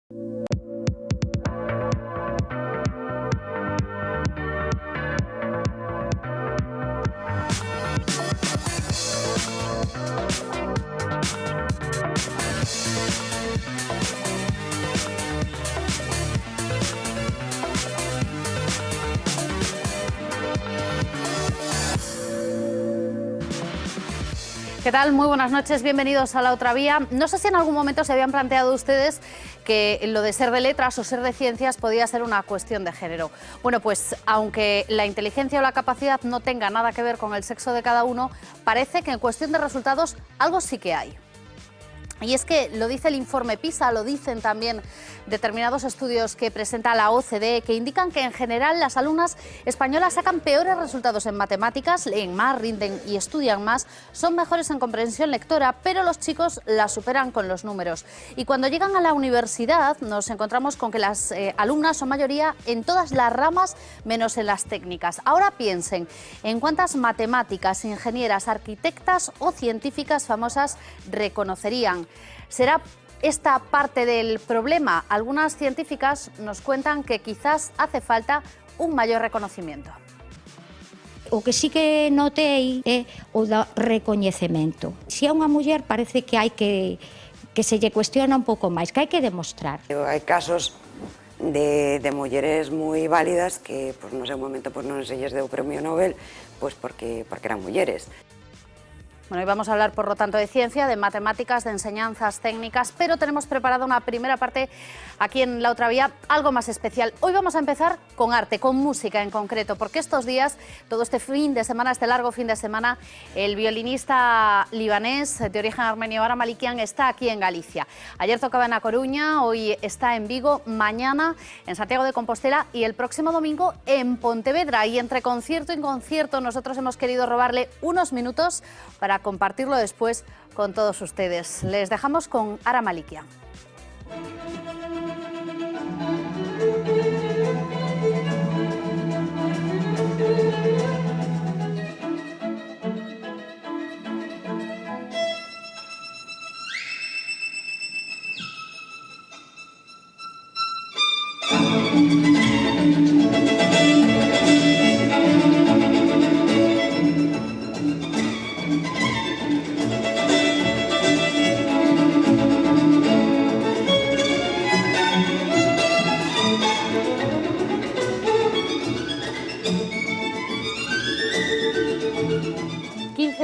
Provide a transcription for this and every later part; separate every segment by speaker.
Speaker 1: ¿Qué tal? Muy buenas noches, bienvenidos a La Otra Vía. No sé si en algún momento se habían planteado ustedes que lo de ser de letras o ser de ciencias podía ser una cuestión de género. Bueno, pues aunque la inteligencia o la capacidad no tenga nada que ver con el sexo de cada uno, parece que en cuestión de resultados algo sí que hay. Y es que lo dice el informe PISA, lo dicen también determinados estudios que presenta la OCDE, que indican que en general las alumnas españolas sacan peores resultados en matemáticas, leen más, rinden y estudian más, son mejores en comprensión lectora, pero los chicos las superan con los números. Y cuando llegan a la universidad nos encontramos con que las alumnas son mayoría en todas las ramas menos en las técnicas. Ahora piensen en cuántas matemáticas, ingenieras, arquitectas o científicas famosas reconocerían. ¿Será esta parte del problema? Algunas científicas nos cuentan que quizás hace falta un mayor reconocimiento.
Speaker 2: O que sí que notei é o do recoñecemento. Se é unha muller parece que hai que se lle cuestiona un pouco máis, que hai que demostrar.
Speaker 3: Hai casos de mulleres moi válidas que no seu momento non se lles deu o premio Nobel porque eran mulleres.
Speaker 1: Bueno, hoy vamos a hablar, por lo tanto, de ciencia, de matemáticas, de enseñanzas técnicas, pero tenemos preparada una primera parte aquí en La Otra Vía, algo más especial. Hoy vamos a empezar con arte, con música en concreto, porque estos días, todo este fin de semana, este largo fin de semana, el violinista libanés de origen armenio Ara Malikian está aquí en Galicia. Ayer tocaba en A Coruña, hoy está en Vigo, mañana en Santiago de Compostela y el próximo domingo en Pontevedra. Y entre concierto y concierto nosotros hemos querido robarle unos minutos para compartirlo después con todos ustedes. Les dejamos con Ara Malikian.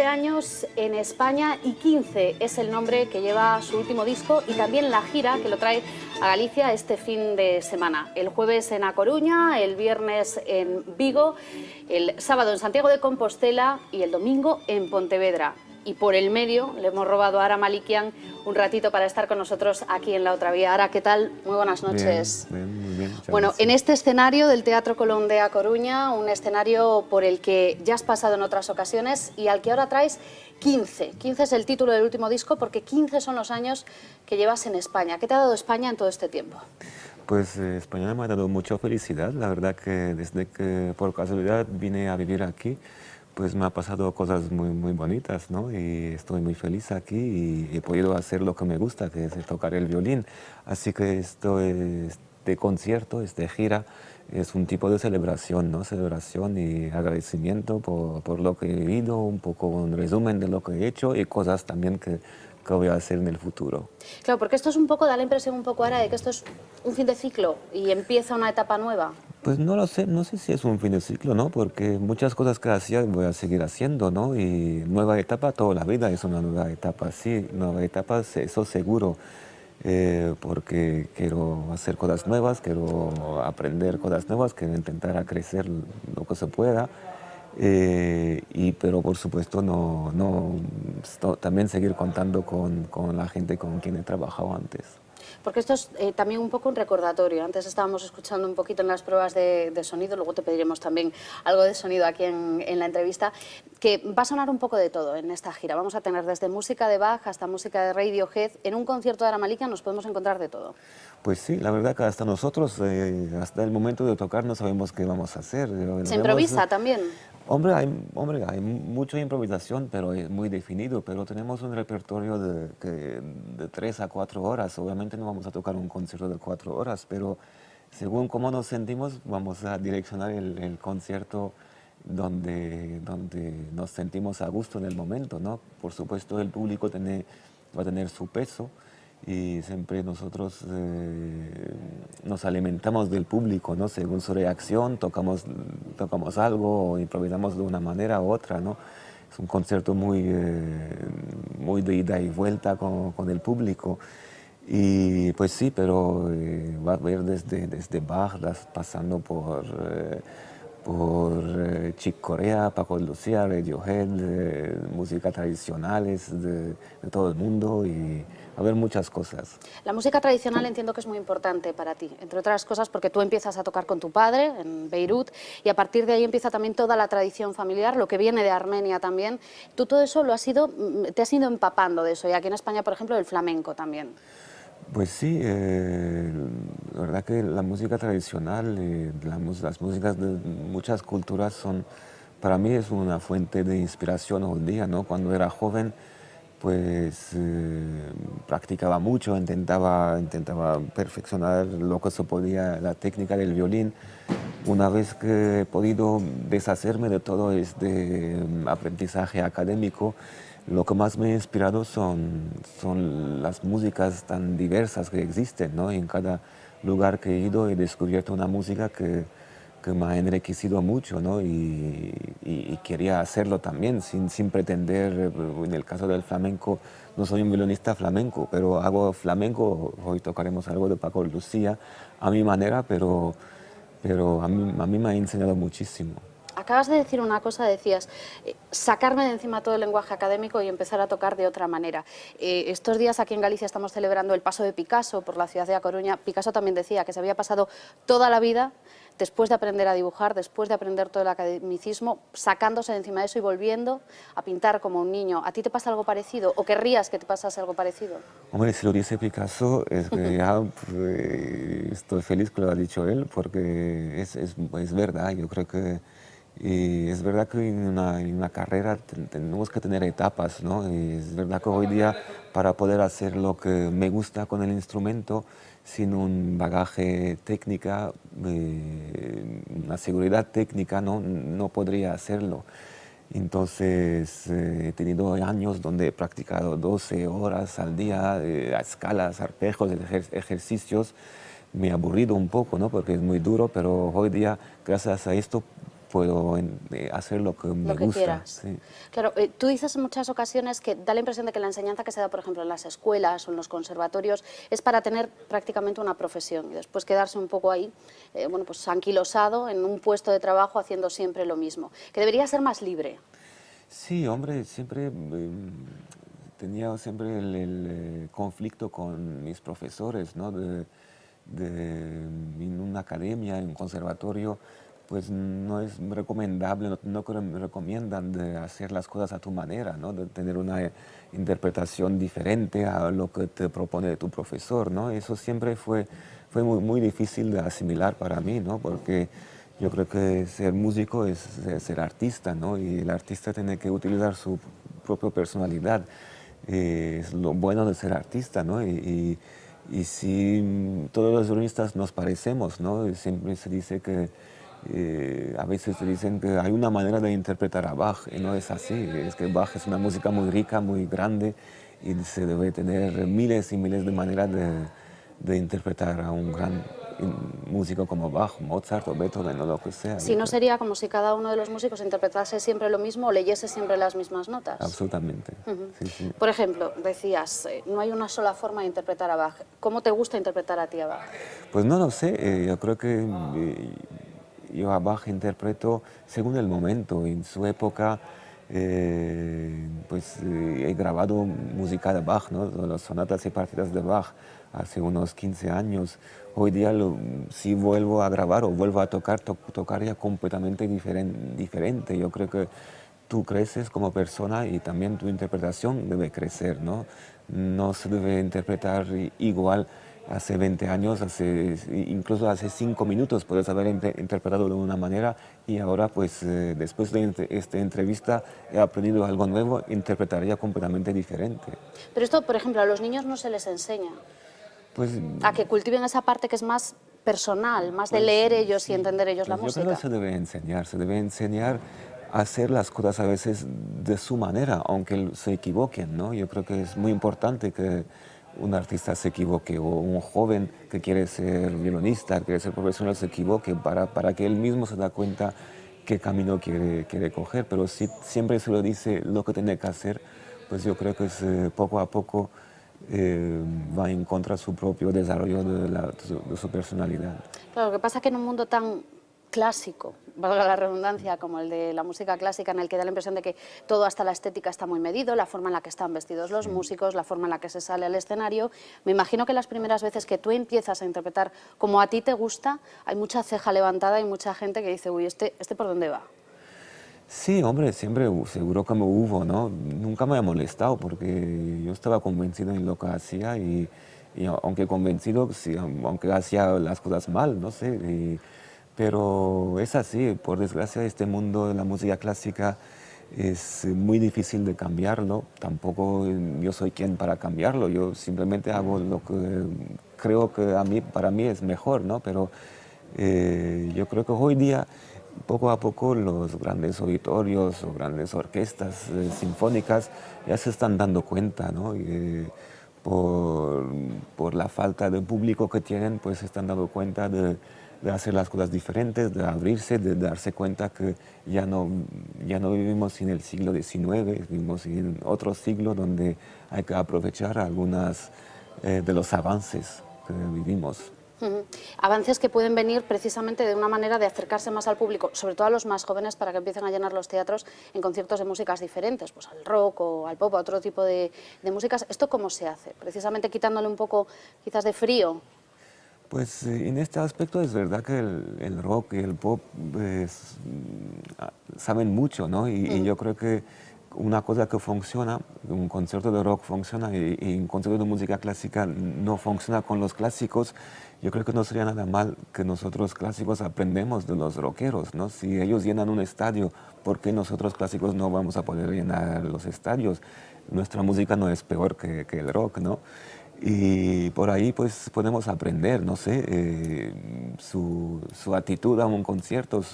Speaker 1: Años en España y 15 es el nombre que lleva su último disco y también la gira que lo trae a Galicia este fin de semana. El jueves en A Coruña, el viernes en Vigo, el sábado en Santiago de Compostela y el domingo en Pontevedra. Y por el medio le hemos robado a Ara Malikian un ratito para estar con nosotros aquí en La Otra Vía. Ara, ¿qué tal? Muy buenas noches.
Speaker 4: Bien, muy bien.
Speaker 1: Bueno, en este escenario del Teatro Colón de A Coruña, un escenario por el que ya has pasado en otras ocasiones y al que ahora traes 15. 15 es el título del último disco porque 15 son los años que llevas en España. ¿Qué te ha dado España en todo este tiempo?
Speaker 4: Pues España me ha dado mucha felicidad. La verdad que desde que por casualidad vine a vivir aquí, pues me ha pasado cosas muy bonitas, ¿no? Y estoy muy feliz aquí y he podido hacer lo que me gusta, que es tocar el violín. Así que este concierto, esta gira, es un tipo de celebración, ¿no? Celebración y agradecimiento por lo que he vivido, un poco un resumen de lo que he hecho y cosas también que voy a hacer en el futuro.
Speaker 1: Claro, porque esto es un poco, da la impresión un poco ahora de que esto es un fin de ciclo y empieza una etapa nueva.
Speaker 4: Pues no lo sé, no sé si es un fin de ciclo, ¿no? Porque muchas cosas que hacía voy a seguir haciendo, ¿no? Y nueva etapa, toda la vida es una nueva etapa, sí, nueva etapa, eso seguro, porque quiero hacer cosas nuevas, quiero aprender cosas nuevas, quiero intentar crecer lo que se pueda, pero por supuesto también seguir contando con la gente con quien he trabajado antes.
Speaker 1: Porque esto es también un poco un recordatorio. Antes estábamos escuchando un poquito en las pruebas de sonido, luego te pediremos también algo de sonido aquí en la entrevista, que va a sonar un poco de todo en esta gira. Vamos a tener desde música de Bach hasta música de Radiohead. En un concierto de Ara Malikian nos podemos encontrar de todo.
Speaker 4: Pues sí, la verdad que hasta nosotros, hasta el momento de tocar, no sabemos qué vamos a hacer.
Speaker 1: ¿Se improvisa también?
Speaker 4: Hombre, hay mucha improvisación, pero es muy definido. Pero tenemos un repertorio de 3 a 4 horas. Obviamente no vamos a tocar un concierto de 4 horas, pero según cómo nos sentimos, vamos a direccionar el concierto donde nos sentimos a gusto en el momento, ¿no? Por supuesto, el público va a tener su peso y siempre nosotros nos alimentamos del público, ¿no? Según su reacción, tocamos algo o improvisamos de una manera u otra, ¿no? Es un concierto muy de ida y vuelta con el público. Y pues sí, pero va a haber desde Bach, pasando por Chick Corea, Paco de Lucía, Radiohead, música tradicionales de todo el mundo y va a haber muchas cosas.
Speaker 1: La música tradicional entiendo que es muy importante para ti, entre otras cosas porque tú empiezas a tocar con tu padre en Beirut y a partir de ahí empieza también toda la tradición familiar, lo que viene de Armenia también. Tú todo eso te has ido empapando de eso y aquí en España, por ejemplo, del flamenco también.
Speaker 4: Pues sí, la verdad que la música tradicional, las músicas de muchas culturas para mí es una fuente de inspiración hoy en día, ¿no? Cuando era joven, pues practicaba mucho, intentaba perfeccionar lo que se podía, la técnica del violín. Una vez que he podido deshacerme de todo este aprendizaje académico, lo que más me ha inspirado son las músicas tan diversas que existen, ¿no? En cada lugar que he ido he descubierto una música que me ha enriquecido mucho, ¿no? Y quería hacerlo también, sin pretender, en el caso del flamenco, no soy un violinista flamenco, pero hago flamenco, hoy tocaremos algo de Paco de Lucía, a mi manera, pero a mí me ha enseñado muchísimo.
Speaker 1: Acabas de decir una cosa, decías, sacarme de encima todo el lenguaje académico y empezar a tocar de otra manera. Estos días aquí en Galicia estamos celebrando el paso de Picasso por la ciudad de A Coruña. Picasso también decía que se había pasado toda la vida, después de aprender a dibujar, después de aprender todo el academicismo, sacándose de encima de eso y volviendo a pintar como un niño. ¿A ti te pasa algo parecido o querrías que te pasase algo parecido?
Speaker 4: Hombre, si lo dice Picasso, es que ya estoy feliz que lo ha dicho él, porque es verdad, yo creo que y es verdad que en una carrera tenemos que tener etapas, ¿no? Y es verdad que hoy día para poder hacer lo que me gusta con el instrumento, sin un bagaje técnica, una seguridad técnica, no podría hacerlo. Entonces he tenido años donde he practicado 12 horas al día, a escalas, arpejos, ejercicios. Me he aburrido un poco, ¿no? Porque es muy duro, pero hoy día, gracias a esto, puedo hacer lo que me gusta.
Speaker 1: Quieras.
Speaker 4: Sí.
Speaker 1: Claro, tú dices en muchas ocasiones que da la impresión de que la enseñanza que se da, por ejemplo, en las escuelas o en los conservatorios es para tener prácticamente una profesión y después quedarse un poco ahí, bueno, pues anquilosado en un puesto de trabajo haciendo siempre lo mismo, que debería ser más libre.
Speaker 4: Sí, hombre, siempre tenía siempre el conflicto con mis profesores, ¿no? En una academia, en un conservatorio, pues no es recomendable, no recomiendan de hacer las cosas a tu manera, ¿no? De tener una interpretación diferente a lo que te propone tu profesor, ¿no? Eso siempre fue muy difícil de asimilar para mí, ¿no? Porque yo creo que ser músico es ser artista, ¿no? Y el artista tiene que utilizar su propia personalidad. Es lo bueno de ser artista, ¿no? Y si todos los violinistas nos parecemos, ¿no? Y siempre se dice que a veces se dicen que hay una manera de interpretar a Bach y no es así. Es que Bach es una música muy rica, muy grande y se debe tener miles y miles de maneras de interpretar a un gran músico como Bach, Mozart o Beethoven o lo que sea.
Speaker 1: Si no sería como si cada uno de los músicos interpretase siempre lo mismo o leyese siempre las mismas notas.
Speaker 4: Absolutamente. Sí, sí.
Speaker 1: Por ejemplo, decías, no hay una sola forma de interpretar a Bach. ¿Cómo te gusta interpretar a ti a Bach?
Speaker 4: Pues no lo sé, yo creo que yo a Bach interpreto según el momento. En su época, he grabado música de Bach, ¿no? Las sonatas y partidas de Bach hace unos 15 años. Hoy día, si vuelvo a grabar o vuelvo a tocar, tocaría completamente diferente. Yo creo que tú creces como persona y también tu interpretación debe crecer, ¿no? No se debe interpretar igual hace 20 años, incluso hace 5 minutos puedes haber interpretado de una manera y ahora pues después de esta entrevista he aprendido algo nuevo, interpretaría completamente diferente.
Speaker 1: Pero esto, por ejemplo, a los niños no se les enseña
Speaker 4: Pues,
Speaker 1: a que cultiven esa parte que es más personal, más de leer ellos y entender ellos la música.
Speaker 4: Yo creo que se debe enseñar a hacer las cosas a veces de su manera, aunque se equivoquen, ¿no? Yo creo que es muy importante que un artista se equivoque o un joven que quiere ser violonista, quiere ser profesional, se equivoque para que él mismo se da cuenta qué camino quiere coger, pero si siempre se lo dice lo que tiene que hacer, pues yo creo que es, poco a poco va en contra de su propio desarrollo de su personalidad.
Speaker 1: Claro, lo que pasa es que en un mundo tan clásico, valga la redundancia, como el de la música clásica, en el que da la impresión de que todo, hasta la estética, está muy medido, la forma en la que están vestidos los músicos, la forma en la que se sale al escenario. Me imagino que las primeras veces que tú empiezas a interpretar como a ti te gusta, hay mucha ceja levantada y mucha gente que dice, uy, ¿este por dónde va?
Speaker 4: Sí, hombre, siempre seguro que me hubo, ¿no? Nunca me ha molestado porque yo estaba convencido en lo que hacía y aunque convencido, sí, aunque hacía las cosas mal, no sé. Pero es así, por desgracia este mundo de la música clásica es muy difícil de cambiarlo, tampoco yo soy quien para cambiarlo, yo simplemente hago lo que creo que para mí es mejor, ¿no? Pero yo creo que hoy día, poco a poco, los grandes auditorios o grandes orquestas sinfónicas ya se están dando cuenta, ¿no? Por la falta de público que tienen, pues se están dando cuenta de hacer las cosas diferentes, de abrirse, de darse cuenta que ya no vivimos en el siglo XIX, vivimos en otro siglo donde hay que aprovechar algunas de los avances que vivimos.
Speaker 1: Avances que pueden venir precisamente de una manera de acercarse más al público, sobre todo a los más jóvenes, para que empiecen a llenar los teatros en conciertos de músicas diferentes, pues al rock o al pop, a otro tipo de músicas. ¿Esto cómo se hace? Precisamente quitándole un poco quizás de frío.
Speaker 4: Pues en este aspecto es verdad que el rock y el pop saben mucho, ¿no? Y yo creo que una cosa que funciona, un concierto de rock funciona y un concierto de música clásica no funciona con los clásicos. Yo creo que no sería nada mal que nosotros clásicos aprendemos de los rockeros, ¿no? Si ellos llenan un estadio, ¿por qué nosotros clásicos no vamos a poder llenar los estadios? Nuestra música no es peor que el rock, ¿no? Y por ahí pues podemos aprender, no sé, su actitud a un concierto,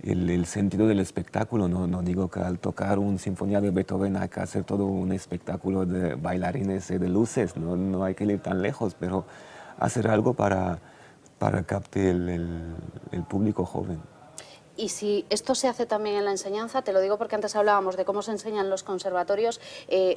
Speaker 4: el sentido del espectáculo. No digo que al tocar una sinfonía de Beethoven hay que hacer todo un espectáculo de bailarines y de luces, no hay que ir tan lejos, pero hacer algo para captar el público joven.
Speaker 1: Y si esto se hace también en la enseñanza, te lo digo porque antes hablábamos de cómo se enseñan los conservatorios,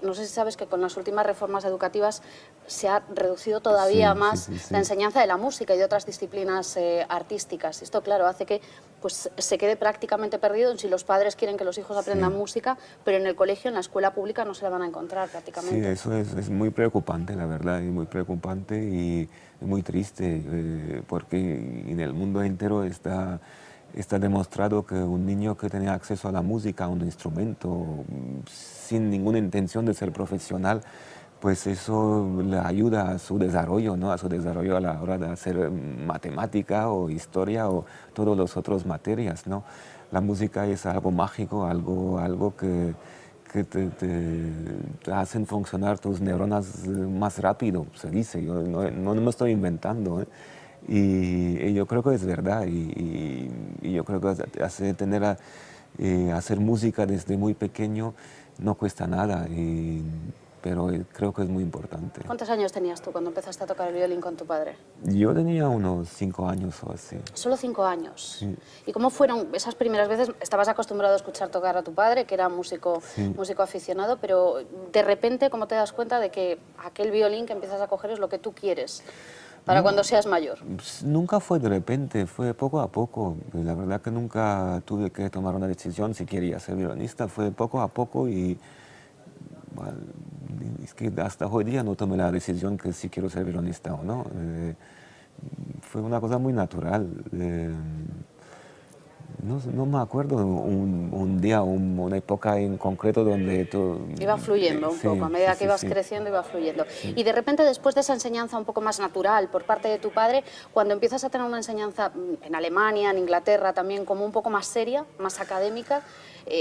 Speaker 1: no sé si sabes que con las últimas reformas educativas se ha reducido todavía más la enseñanza de la música y de otras disciplinas artísticas. Esto, claro, hace que pues, se quede prácticamente perdido si los padres quieren que los hijos aprendan música, pero en el colegio, en la escuela pública, no se la van a encontrar prácticamente.
Speaker 4: Sí, eso es muy preocupante, la verdad, y muy preocupante y muy triste, porque en el mundo entero está demostrado que un niño que tenía acceso a la música, a un instrumento, sin ninguna intención de ser profesional, pues eso le ayuda a su desarrollo, ¿no? A su desarrollo a la hora de hacer matemática o historia o todas las otras materias, ¿no? La música es algo mágico, algo que te hacen funcionar tus neuronas más rápido, se dice. Yo no me estoy inventando, ¿eh? Y yo creo que es verdad y yo creo que hacer música desde muy pequeño no cuesta nada, pero creo que es muy importante.
Speaker 1: ¿Cuántos años tenías tú cuando empezaste a tocar el violín con tu padre?
Speaker 4: Yo tenía unos 5 años o así.
Speaker 1: ¿Solo 5 años?
Speaker 4: Sí.
Speaker 1: ¿Y cómo fueron esas primeras veces? Estabas acostumbrado a escuchar tocar a tu padre, que era músico aficionado, pero de repente, ¿cómo te das cuenta de que aquel violín que empiezas a coger es lo que tú quieres para cuando seas mayor?
Speaker 4: Nunca fue de repente, fue poco a poco. La verdad que nunca tuve que tomar una decisión si quería ser violinista, fue poco a poco y bueno, es que hasta hoy día no tomé la decisión que si quiero ser violinista o no. Fue una cosa muy natural. no me acuerdo un día, una época en concreto donde todo...
Speaker 1: Iba fluyendo un poco, a medida que ibas creciendo iba fluyendo. Y de repente, después de esa enseñanza un poco más natural por parte de tu padre, cuando empiezas a tener una enseñanza en Alemania, en Inglaterra también, como un poco más seria, más académica,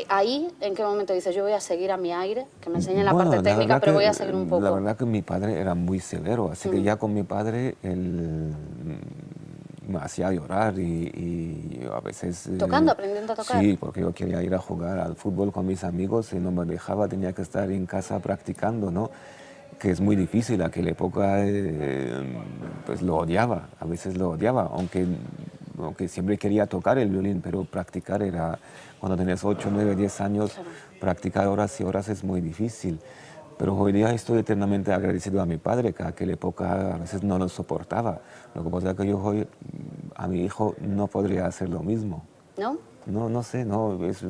Speaker 1: ahí, ¿en qué momento dices, yo voy a seguir a mi aire, que me enseñen la parte técnica, pero voy a seguir un poco?
Speaker 4: La verdad que mi padre era muy severo, así que ya con mi padre él me hacía llorar y a veces...
Speaker 1: ¿Tocando, aprendiendo a tocar?
Speaker 4: Sí, porque yo quería ir a jugar al fútbol con mis amigos y no me dejaba, tenía que estar en casa practicando, ¿no? Que es muy difícil, aquella época pues lo odiaba, a veces lo odiaba, aunque siempre quería tocar el violín, pero practicar era, cuando tenías 8, 9, 10 años, claro, practicar horas y horas es muy difícil. Pero hoy día estoy eternamente agradecido a mi padre, que a aquella época a veces no lo soportaba. Lo que pasa es que yo hoy a mi hijo no podría hacer lo mismo.
Speaker 1: ¿No?
Speaker 4: No sé, no, es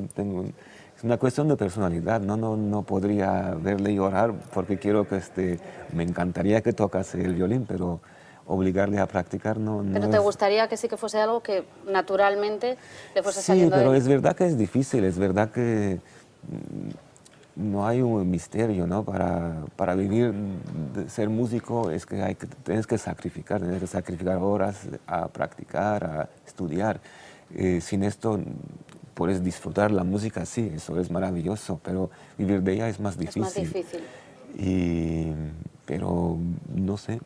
Speaker 4: una cuestión de personalidad. No podría verle llorar porque quiero que me encantaría que tocase el violín, pero obligarle a practicar no
Speaker 1: ¿Pero te gustaría que sí que fuese algo que naturalmente le fuese saliendo?
Speaker 4: Sí, pero es verdad que es difícil, es verdad que no hay un misterio, ¿no? Para vivir, ser músico es que tienes que sacrificar horas a practicar, a estudiar. Sin esto puedes disfrutar la música, sí, eso es maravilloso, pero vivir de ella es más difícil.
Speaker 1: Es más difícil.
Speaker 4: Pero no sé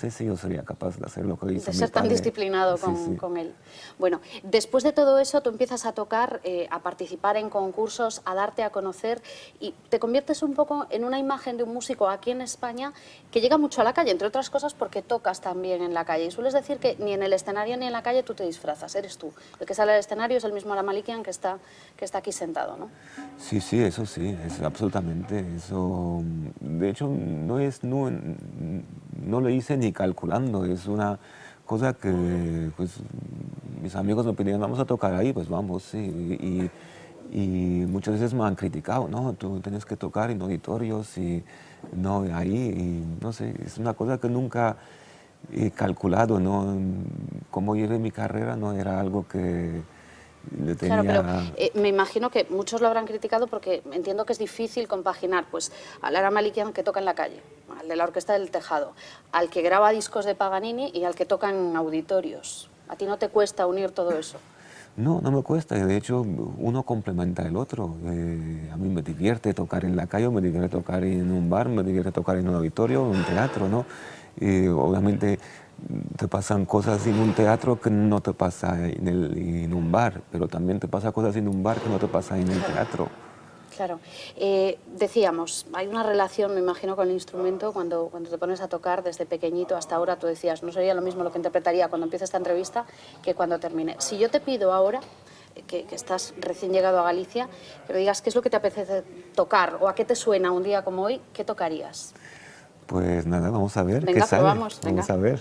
Speaker 4: si yo sería capaz de hacer lo que hizo mi padre.
Speaker 1: De ser tan disciplinado con él. Bueno, después de todo eso tú empiezas a tocar, a participar en concursos, a darte a conocer y te conviertes un poco en una imagen de un músico aquí en España que llega mucho a la calle, entre otras cosas porque tocas también en la calle. Y sueles decir que ni en el escenario ni en la calle tú te disfrazas, eres tú. El que sale al escenario es el mismo Aram Malikian que está aquí sentado, ¿no?
Speaker 4: Sí, eso sí, es absolutamente. Eso, de hecho, no lo hice ni calculando, es una cosa que pues, mis amigos me pidieron, vamos a tocar ahí, pues vamos, sí. Y muchas veces me han criticado, no, tú tienes que tocar en auditorios y no ahí, y no sé, es una cosa que nunca he calculado, ¿no? Cómo llevé mi carrera no era algo que le tenía...
Speaker 1: Claro, pero me imagino que muchos lo habrán criticado porque entiendo que es difícil compaginar pues, al Aram Malikian que toca en la calle, al de la Orquesta del Tejado, al que graba discos de Paganini y al que toca en auditorios. ¿A ti no te cuesta unir todo eso?
Speaker 4: No me cuesta, de hecho uno complementa el otro. A mí me divierte tocar en la calle, me divierte tocar en un bar, me divierte tocar en un auditorio, en un teatro, ¿no? Obviamente te pasan cosas en un teatro que no te pasa en un bar, pero también te pasa cosas en un bar que no te pasa en el teatro.
Speaker 1: Claro. Decíamos, hay una relación, me imagino, con el instrumento cuando te pones a tocar desde pequeñito hasta ahora. Tú decías, no sería lo mismo lo que interpretaría cuando empiece esta entrevista que cuando termine. Si yo te pido ahora, que estás recién llegado a Galicia, que me digas qué es lo que te apetece tocar o a qué te suena un día como hoy, ¿qué tocarías?
Speaker 4: Pues nada, vamos a ver
Speaker 1: venga,
Speaker 4: qué sale.
Speaker 1: Probamos,
Speaker 4: vamos a ver.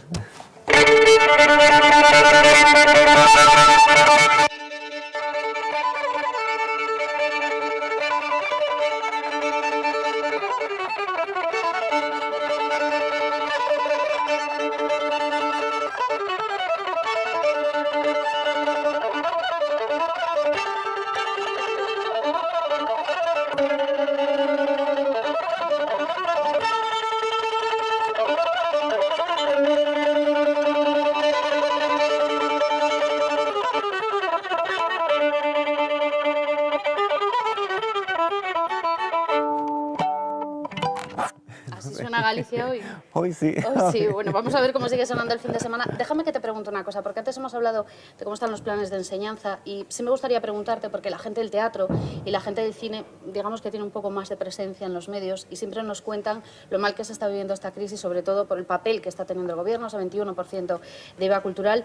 Speaker 1: ¿Suena Galicia hoy?
Speaker 4: Hoy sí.
Speaker 1: Hoy sí. Bueno, vamos a ver cómo sigue sonando el fin de semana. Déjame que te pregunte una cosa, porque antes hemos hablado de cómo están los planes de enseñanza y sí me gustaría preguntarte, porque la gente del teatro y la gente del cine, digamos que tiene un poco más de presencia en los medios y siempre nos cuentan lo mal que se está viviendo esta crisis, sobre todo por el papel que está teniendo el gobierno, ese 21% de IVA cultural.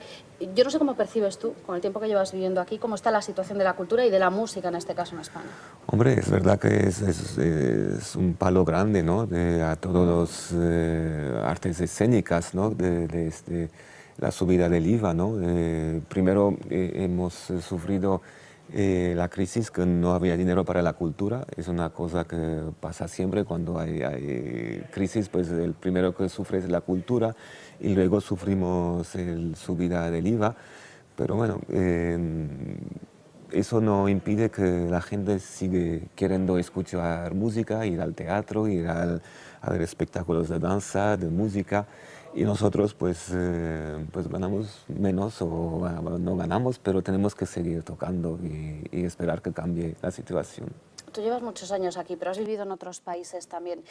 Speaker 1: Yo no sé cómo percibes tú, con el tiempo que llevas viviendo aquí, cómo está la situación de la cultura y de la música, en este caso, en España.
Speaker 4: Hombre, es verdad que es un palo grande, ¿no? A todos los artes escénicas, ¿no? De la subida del IVA, ¿no? Primero hemos sufrido la crisis, que no había dinero para la cultura. Es una cosa que pasa siempre cuando hay crisis, pues el primero que sufre es la cultura y luego sufrimos la subida del IVA. Pero bueno, eso no impide que la gente sigue queriendo escuchar música, ir al teatro, a ver espectáculos de danza, de música. Y nosotros pues ganamos menos o no ganamos, pero tenemos que seguir tocando y esperar que cambie la situación.
Speaker 1: Tú llevas muchos años aquí, pero has vivido en otros países también.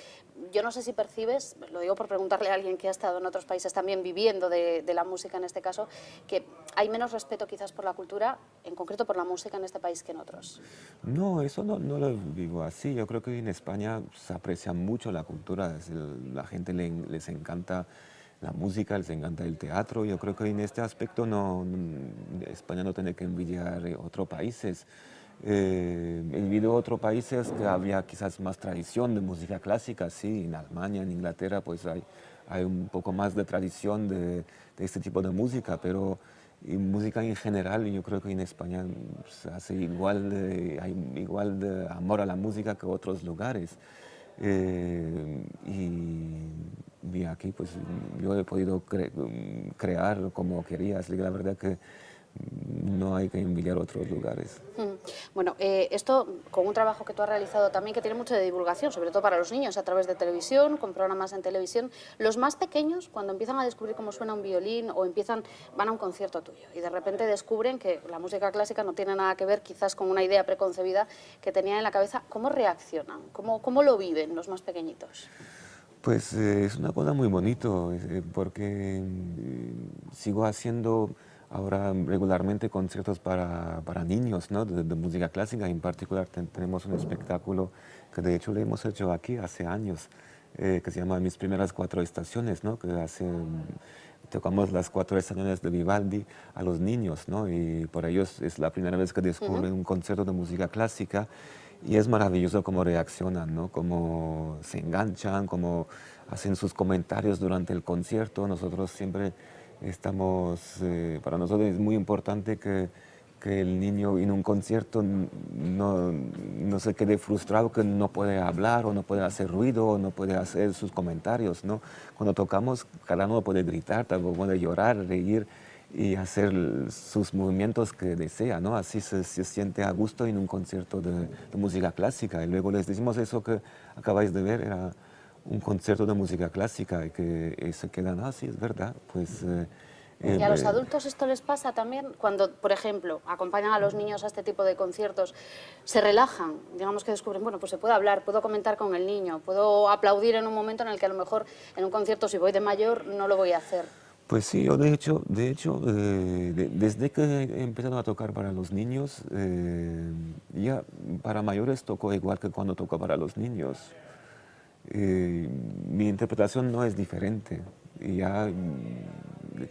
Speaker 1: Yo no sé si percibes, lo digo por preguntarle a alguien que ha estado en otros países también viviendo de la música en este caso, que hay menos respeto quizás por la cultura, en concreto por la música en este país que en otros.
Speaker 4: No, eso no lo digo así. Yo creo que en España se aprecia mucho la cultura. La gente les encanta la música, les encanta el teatro. Yo creo que en este aspecto España no tiene que envidiar otros países. He vivido en otros países que había quizás más tradición de música clásica, sí, en Alemania, en Inglaterra, pues hay un poco más de tradición de este tipo de música, pero en música en general yo creo que en España se hace hay igual de amor a la música que otros lugares. Y aquí pues yo he podido crear como quería, así que la verdad que no hay que envidiar otros lugares.
Speaker 1: Bueno, esto con un trabajo que tú has realizado también que tiene mucho de divulgación, sobre todo para los niños, a través de televisión, con programas en televisión. Los más pequeños, cuando empiezan a descubrir cómo suena un violín o van a un concierto tuyo y de repente descubren que la música clásica no tiene nada que ver quizás con una idea preconcebida que tenían en la cabeza, ¿cómo reaccionan? ¿Cómo lo viven los más pequeñitos?
Speaker 4: Pues es una cosa muy bonito, porque sigo haciendo ahora regularmente conciertos para niños, ¿no? de música clásica. En particular tenemos un espectáculo que de hecho le hemos hecho aquí hace años, que se llama Mis primeras 4 estaciones, ¿no? Que tocamos las 4 estaciones de Vivaldi a los niños, ¿no? Y por ellos es la primera vez que descubren un concierto de música clásica. Y es maravilloso cómo reaccionan, ¿no? Cómo se enganchan, cómo hacen sus comentarios durante el concierto. Nosotros siempre para nosotros es muy importante que el niño en un concierto no se quede frustrado, que no puede hablar o no puede hacer ruido o no puede hacer sus comentarios, ¿no? Cuando tocamos, cada uno puede gritar, también puede llorar, reír y hacer sus movimientos que desea, ¿no? Así se siente a gusto en un concierto de música clásica. Y luego les decimos eso que acabáis de ver, era un concierto de música clásica y que se quedan, sí, es verdad, pues...
Speaker 1: ¿Y a los adultos esto les pasa también? Cuando, por ejemplo, acompañan a los niños a este tipo de conciertos, se relajan, digamos que descubren, bueno, pues se puede hablar, puedo comentar con el niño, puedo aplaudir en un momento en el que a lo mejor en un concierto, si voy de mayor, no lo voy a hacer.
Speaker 4: Pues sí, yo de hecho desde que he empezado a tocar para los niños, ya para mayores toco igual que cuando toco para los niños. Mi interpretación no es diferente. Y ya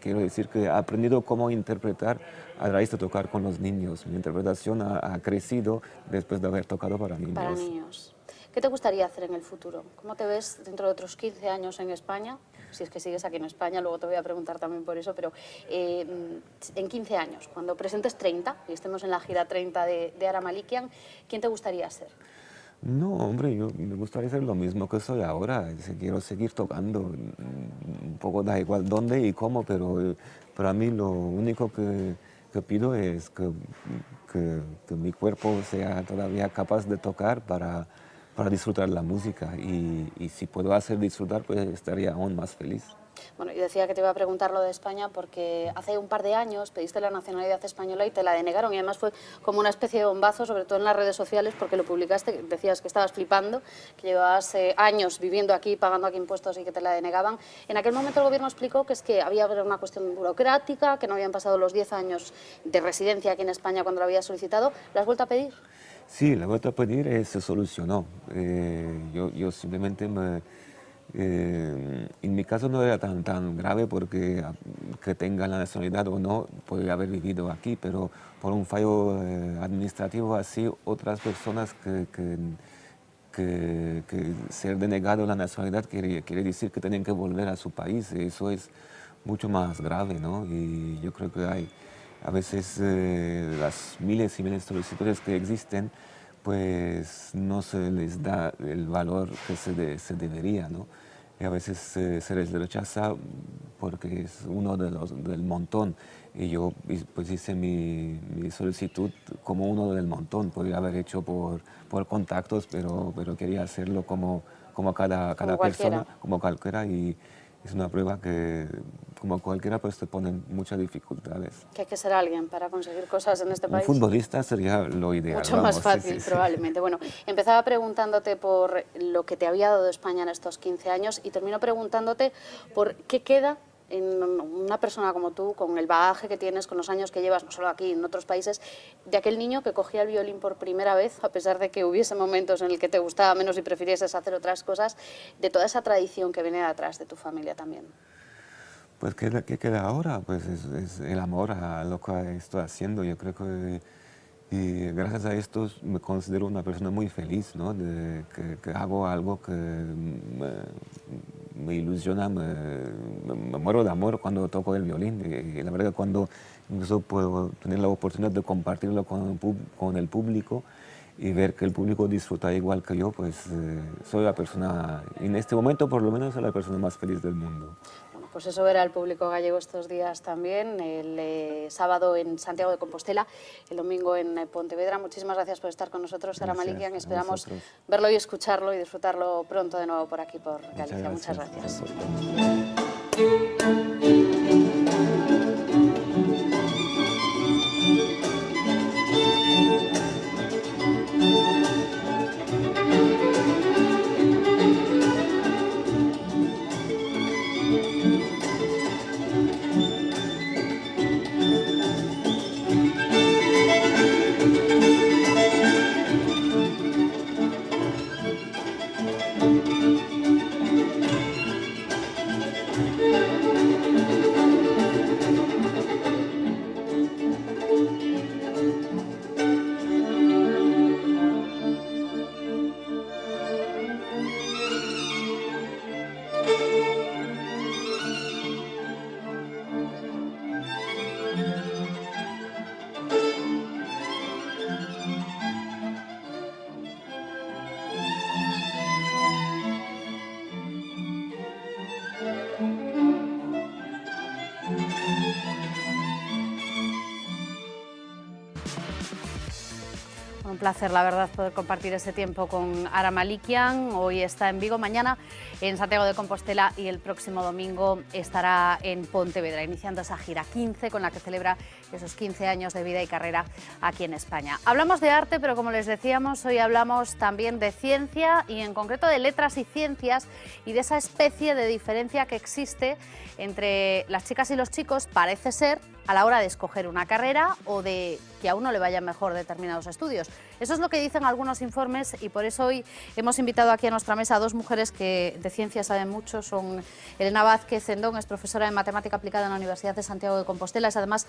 Speaker 4: quiero decir que he aprendido cómo interpretar a raíz de tocar con los niños. Mi interpretación ha crecido después de haber tocado para niños.
Speaker 1: Para niños. ¿Qué te gustaría hacer en el futuro? ¿Cómo te ves dentro de otros 15 años en España? Si es que sigues aquí en España, luego te voy a preguntar también por eso, pero en 15 años, cuando presentes 30 y estemos en la gira 30 de Ara Malikian, ¿quién te gustaría ser?
Speaker 4: No, hombre, me gustaría hacer lo mismo que soy ahora. Quiero seguir tocando. Un poco da igual dónde y cómo, pero para mí lo único que pido es que mi cuerpo sea todavía capaz de tocar para disfrutar la música. Y si puedo hacer disfrutar, pues estaría aún más feliz.
Speaker 1: Bueno, y decía que te iba a preguntar lo de España porque hace un par de años pediste la nacionalidad española y te la denegaron, y además fue como una especie de bombazo, sobre todo en las redes sociales, porque lo publicaste, decías que estabas flipando, que llevabas años viviendo aquí, pagando aquí impuestos y que te la denegaban. En aquel momento el gobierno explicó que es que había una cuestión burocrática, que no habían pasado los 10 años de residencia aquí en España cuando lo habías solicitado. ¿La has vuelto a pedir?
Speaker 4: Sí, la vuelta a pedir se solucionó. Yo simplemente en mi caso no era tan grave porque que tenga la nacionalidad o no, puede haber vivido aquí, pero por un fallo administrativo así, otras personas que ser denegado la nacionalidad quiere decir que tienen que volver a su país. Eso es mucho más grave, ¿no? Y yo creo que hay a veces las miles y miles de solicitudes que existen, pues no se les da el valor que se debería, ¿no? y a veces se les rechaza porque es uno del montón. Y yo pues hice mi solicitud como uno del montón. Podría haber hecho por contactos, pero quería hacerlo como cada persona, como cualquiera. Y es una prueba que, como cualquiera, pues te ponen muchas dificultades.
Speaker 1: Que hay que ser alguien para conseguir cosas en este país.
Speaker 4: Un futbolista sería lo ideal.
Speaker 1: Mucho más fácil, probablemente. Bueno, empezaba preguntándote por lo que te había dado España en estos 15 años y termino preguntándote por qué queda en una persona como tú, con el bagaje que tienes, con los años que llevas, no solo aquí, en otros países, de aquel niño que cogía el violín por primera vez, a pesar de que hubiese momentos en el que te gustaba menos y prefirieses hacer otras cosas, de toda esa tradición que viene de atrás de tu familia también.
Speaker 4: Pues, ¿qué queda ahora? Pues es el amor a lo que estoy haciendo. Yo creo que y gracias a esto me considero una persona muy feliz, ¿no? Que hago algo que me ilusiona, me muero de amor cuando toco el violín. Y la verdad, cuando incluso puedo tener la oportunidad de compartirlo con el público y ver que el público disfruta igual que yo, pues soy la persona, en este momento por lo menos, soy la persona más feliz del mundo.
Speaker 1: Pues eso verá el público gallego estos días también, el sábado en Santiago de Compostela, el domingo en Pontevedra. Muchísimas gracias por estar con nosotros, Sara Malikian. Esperamos verlo y escucharlo y disfrutarlo pronto de nuevo por aquí, por Galicia. Muchas gracias. Un placer, la verdad, poder compartir ese tiempo con Sara Malikian. Hoy está en Vigo, mañana en Santiago de Compostela y el próximo domingo estará en Pontevedra, iniciando esa gira 15 con la que celebra esos 15 años de vida y carrera aquí en España. Hablamos de arte, pero como les decíamos, hoy hablamos también de ciencia y en concreto de letras y ciencias y de esa especie de diferencia que existe entre las chicas y los chicos, parece ser, a la hora de escoger una carrera o de que a uno le vayan mejor determinados estudios. Eso es lo que dicen algunos informes y por eso hoy hemos invitado aquí a nuestra mesa a dos mujeres que de ciencia saben mucho. Son Elena Vázquez Cendón, es profesora de Matemática Aplicada en la Universidad de Santiago de Compostela, es además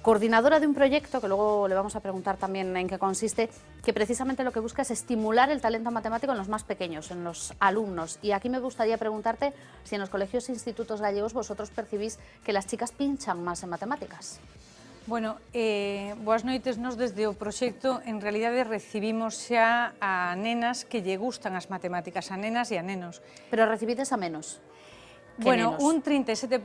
Speaker 1: coordinadora de un proyecto, que luego le vamos a preguntar también en qué consiste, que precisamente lo que busca es estimular el talento matemático en los más pequeños, en los alumnos. Y aquí me gustaría preguntarte si en los colegios e institutos gallegos vosotros percibís que las chicas pinchan más en matemáticas.
Speaker 5: Bueno, boas noites. Nos desde o proxecto en realidade recibimos xa a nenas que lle gustan as matemáticas, a nenas e a nenos.
Speaker 1: Pero recibides a menos.
Speaker 5: Bueno, un 37%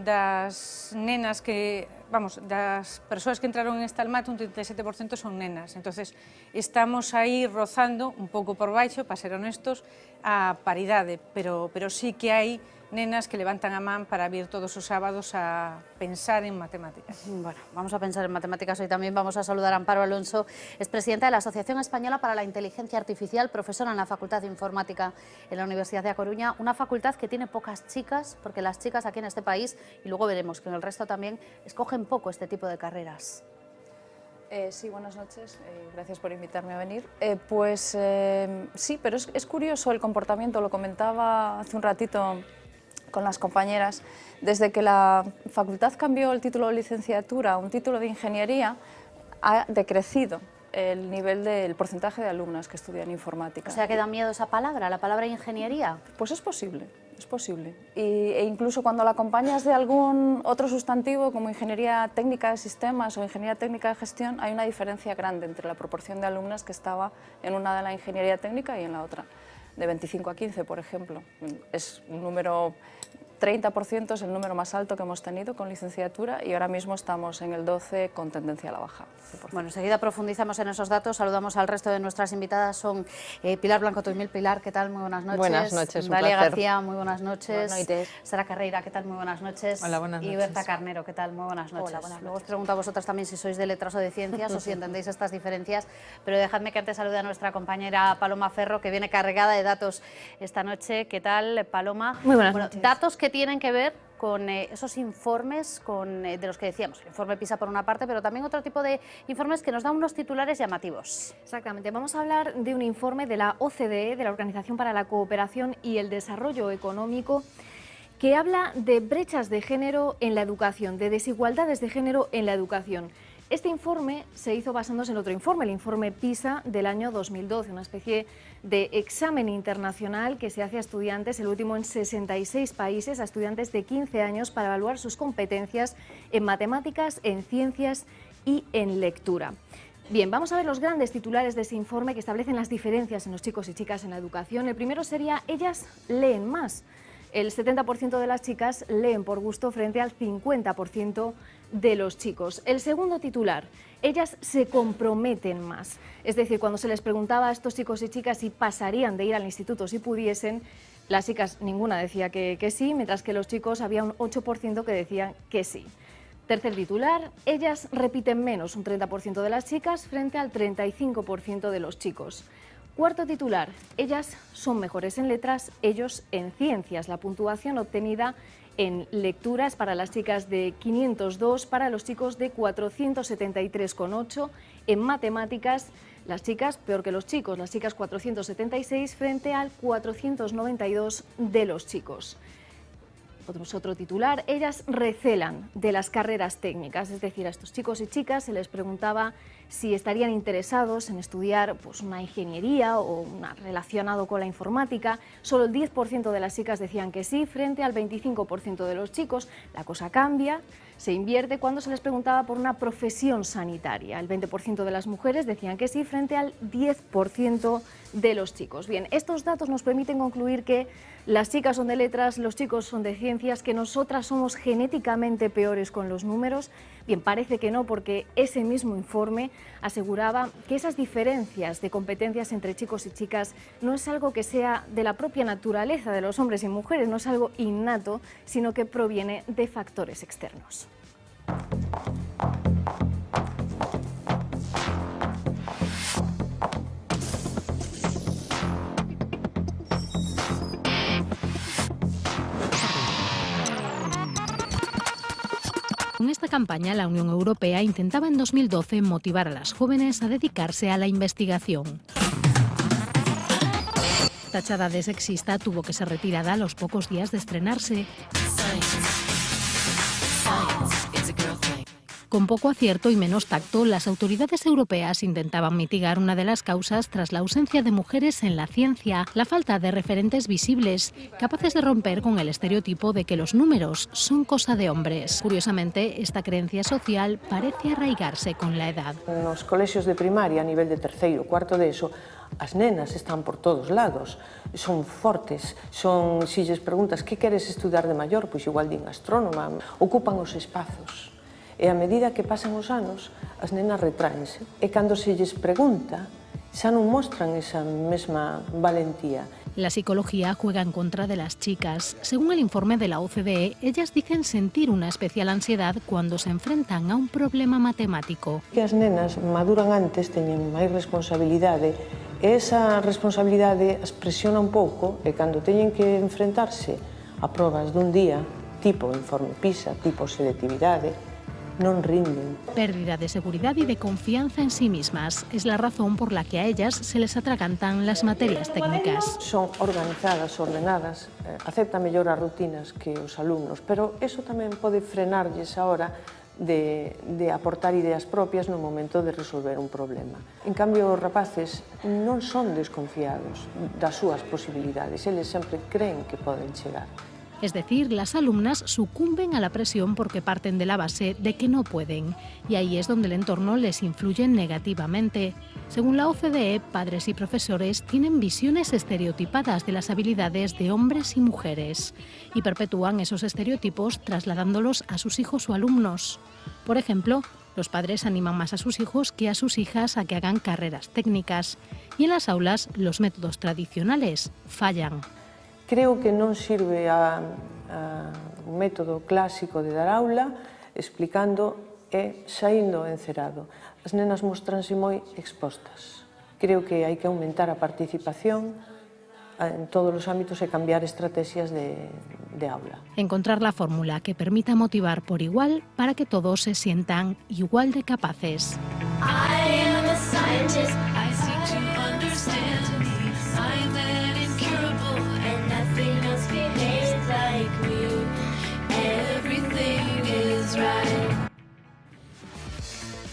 Speaker 5: das nenas que, vamos, das persoas que entraron en Estalmat, un 37% son nenas. Entonces, estamos aí rozando un pouco por baixo, para ser honestos, a paridade, pero sí que hai nenas que levantan a man para vir todos os sábados a pensar en matemáticas.
Speaker 1: Bueno, vamos a pensar en matemáticas hoy también. Vamos a saludar a Amparo Alonso, es presidenta de la Asociación Española para la Inteligencia Artificial, profesora en la Facultad de Informática en la Universidad de A Coruña, una facultad que tiene pocas chicas, porque las chicas aquí en este país, y luego veremos que en el resto también, escogen poco este tipo de carreras.
Speaker 6: Sí, buenas noches, gracias por invitarme a venir. Sí, pero es curioso el comportamiento, lo comentaba hace un ratito con las compañeras. Desde que la facultad cambió el título de licenciatura a un título de ingeniería, ha decrecido el nivel del porcentaje de alumnas que estudian informática.
Speaker 1: O sea, que da miedo esa palabra, la palabra ingeniería.
Speaker 6: Pues es posible. Es posible. E incluso cuando la acompañas de algún otro sustantivo como ingeniería técnica de sistemas o ingeniería técnica de gestión, hay una diferencia grande entre la proporción de alumnas que estaba en una de la ingeniería técnica y en la otra. de 25 a 15, por ejemplo. Es un número... 30% es el número más alto que hemos tenido con licenciatura y ahora mismo estamos en el 12% con tendencia a la baja. 100%.
Speaker 1: Bueno, enseguida profundizamos en esos datos. Saludamos al resto de nuestras invitadas. Son Pilar Blanco Tuimil. Pilar, ¿qué tal? Muy buenas noches.
Speaker 7: Buenas noches, un
Speaker 1: Dalia
Speaker 7: placer.
Speaker 1: García, muy buenas noches.
Speaker 7: Buenas noches.
Speaker 1: Sara Carreira, ¿qué tal? Muy buenas noches.
Speaker 7: Hola, buenas
Speaker 1: Y
Speaker 7: noches.
Speaker 1: Berta Carnero, ¿qué tal? Muy buenas noches.
Speaker 7: Hola, buenas
Speaker 1: Luego os pregunto a vosotras también si sois de letras o de ciencias o si entendéis estas diferencias, pero dejadme que antes salude a nuestra compañera Paloma Ferro, que viene cargada de datos esta noche. ¿Qué tal, Paloma?
Speaker 7: Muy buenas noches.
Speaker 1: Datos que tienen que ver con esos informes de los que decíamos, el informe PISA por una parte, pero también otro tipo de informes que nos dan unos titulares llamativos.
Speaker 8: Exactamente, vamos a hablar de un informe de la OCDE, de la Organización para la Cooperación y el Desarrollo Económico, que habla de brechas de género en la educación, de desigualdades de género en la educación. Este informe se hizo basándose en otro informe, el informe PISA del año 2012, una especie de examen internacional que se hace a estudiantes, el último en 66 países, a estudiantes de 15 años para evaluar sus competencias en matemáticas, en ciencias y en lectura. Bien, vamos a ver los grandes titulares de ese informe que establecen las diferencias en los chicos y chicas en la educación. El primero sería, ellas leen más. El 70% de las chicas leen por gusto frente al 50% de los chicos. El segundo titular, ellas se comprometen más. Es decir, cuando se les preguntaba a estos chicos y chicas si pasarían de ir al instituto si pudiesen, las chicas ninguna decía que sí, mientras que los chicos había un 8% que decían que sí. Tercer titular, ellas repiten menos, un 30% de las chicas frente al 35% de los chicos. Cuarto titular, ellas son mejores en letras, ellos en ciencias. La puntuación obtenida en lecturas para las chicas de 502, para los chicos de 473,8. En matemáticas, las chicas peor que los chicos, las chicas 476 frente al 492 de los chicos. Otro titular, ellas recelan de las carreras técnicas, es decir, a estos chicos y chicas se les preguntaba si estarían interesados en estudiar pues, una ingeniería o relacionado con la informática. Solo el 10% de las chicas decían que sí, frente al 25% de los chicos. La cosa cambia, se invierte cuando se les preguntaba por una profesión sanitaria. El 20% de las mujeres decían que sí, frente al 10% de los chicos. Bien, estos datos nos permiten concluir que las chicas son de letras, los chicos son de ciencias, que nosotras somos genéticamente peores con los números. Bien, parece que no, porque ese mismo informe aseguraba que esas diferencias de competencias entre chicos y chicas no es algo que sea de la propia naturaleza de los hombres y mujeres, no es algo innato, sino que proviene de factores externos.
Speaker 9: Con esta campaña, la Unión Europea intentaba en 2012 motivar a las jóvenes a dedicarse a la investigación. Tachada de sexista, tuvo que ser retirada a los pocos días de estrenarse. Con poco acierto y menos tacto, las autoridades europeas intentaban mitigar una de las causas tras la ausencia de mujeres en la ciencia, la falta de referentes visibles, capaces de romper con el estereotipo de que los números son cosa de hombres. Curiosamente, esta creencia social parece arraigarse con la edad.
Speaker 10: Nos colexios de primaria, a nivel de terceiro, cuarto de eso, as nenas están por todos lados, son fortes, si lles preguntas que queres estudar de maior, pois igual din astrónoma, ocupan os espazos. E a medida que pasan os anos, as nenas retráense. E cando se lles pregunta, xa non mostran esa mesma valentía.
Speaker 9: La psicología juega en contra de las chicas. Según el informe de la OCDE, ellas dicen sentir una especial ansiedad cuando se enfrentan a un problema matemático.
Speaker 10: Que as nenas maduran antes, teñen máis responsabilidade, e esa responsabilidade as presiona un pouco, e cando teñen que enfrentarse a probas dun día, tipo informe PISA, tipo selectividade, non rinden.
Speaker 9: Pérdida de seguridad y de confianza en sí mismas es la razón por la que a ellas se les atragantan las materias técnicas.
Speaker 10: Son organizadas, ordenadas, aceptan mellor as rutinas que os alumnos, pero eso tamén pode frenarlles a hora de aportar ideas propias no momento de resolver un problema. En cambio, os rapaces non son desconfiados das súas posibilidades, eles sempre creen que poden chegar.
Speaker 9: Es decir, las alumnas sucumben a la presión porque parten de la base de que no pueden, y ahí es donde el entorno les influye negativamente. Según la OCDE, padres y profesores tienen visiones estereotipadas de las habilidades de hombres y mujeres y perpetúan esos estereotipos trasladándolos a sus hijos o alumnos. Por ejemplo, los padres animan más a sus hijos que a sus hijas a que hagan carreras técnicas, y en las aulas los métodos tradicionales fallan.
Speaker 10: Creo que non sirve un método clásico de dar aula explicando e saindo encerado. As nenas mostranse moi expostas. Creo que hai que aumentar a participación en todos os ámbitos e cambiar estrategias de aula.
Speaker 9: Encontrar la fórmula que permita motivar por igual para que todos se sientan igual de capaces.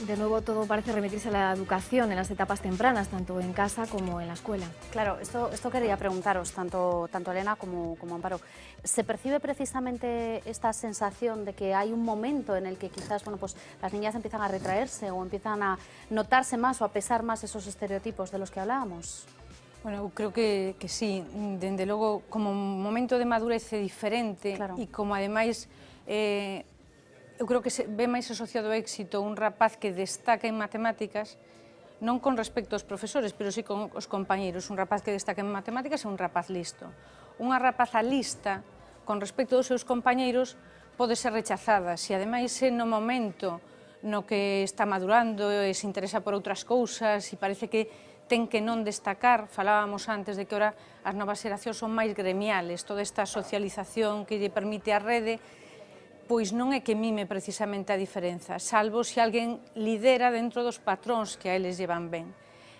Speaker 8: De nuevo, todo parece remitirse a la educación en las etapas tempranas, tanto en casa como en la escuela.
Speaker 1: Claro, esto quería preguntaros, tanto Elena como Amparo. ¿Se percibe precisamente esta sensación de que hay un momento en el que quizás pues, las niñas empiezan a retraerse o empiezan a notarse más o a pesar más esos estereotipos de los que hablábamos?
Speaker 5: Bueno, creo que sí. Dende logo, como un momento de madurez diferente,
Speaker 1: claro.
Speaker 5: E como ademais eu creo que se ve máis asociado ao éxito un rapaz que destaca en matemáticas, non con respecto aos profesores, pero sí con os compañeiros. Un rapaz que destaca en matemáticas é un rapaz listo. Unha rapaza lista, con respecto aos seus compañeiros, pode ser rechazada. Se ademais é no momento no que está madurando e se interesa por outras cousas e parece que ten que non destacar, falábamos antes de que ora as novas xeracións son máis gremiales, toda esta socialización que lle permite a rede, pois non é que mime precisamente a diferenza, salvo se alguén lidera dentro dos patróns que a eles llevan ben.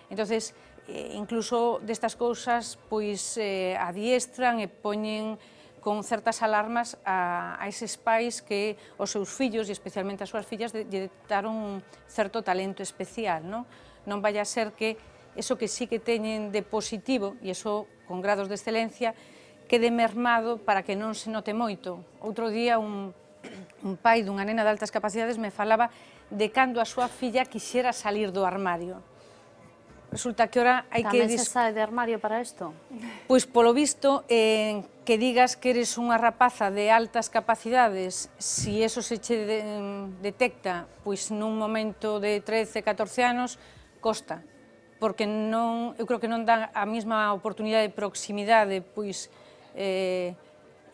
Speaker 5: Entonces, incluso destas cousas, pois adiestran e poñen con certas alarmas a eses pais que os seus fillos, e especialmente as súas fillas, lle daron un certo talento especial, non? Non vai a ser que eso que sí que teñen de positivo, e eso con grados de excelencia, quede mermado para que non se note moito. Outro día, un pai dunha nena de altas capacidades me falaba de cando a súa filla quixera salir do armario. Resulta que ora hai que...
Speaker 1: Tamén se sale de armario para isto?
Speaker 5: Pois, polo visto, que digas que eres unha rapaza de altas capacidades, si eso se che detecta pois nun momento de 13, 14 anos, costa, porque non, eu creo que non dá a mesma oportunidade de proximidade, pois,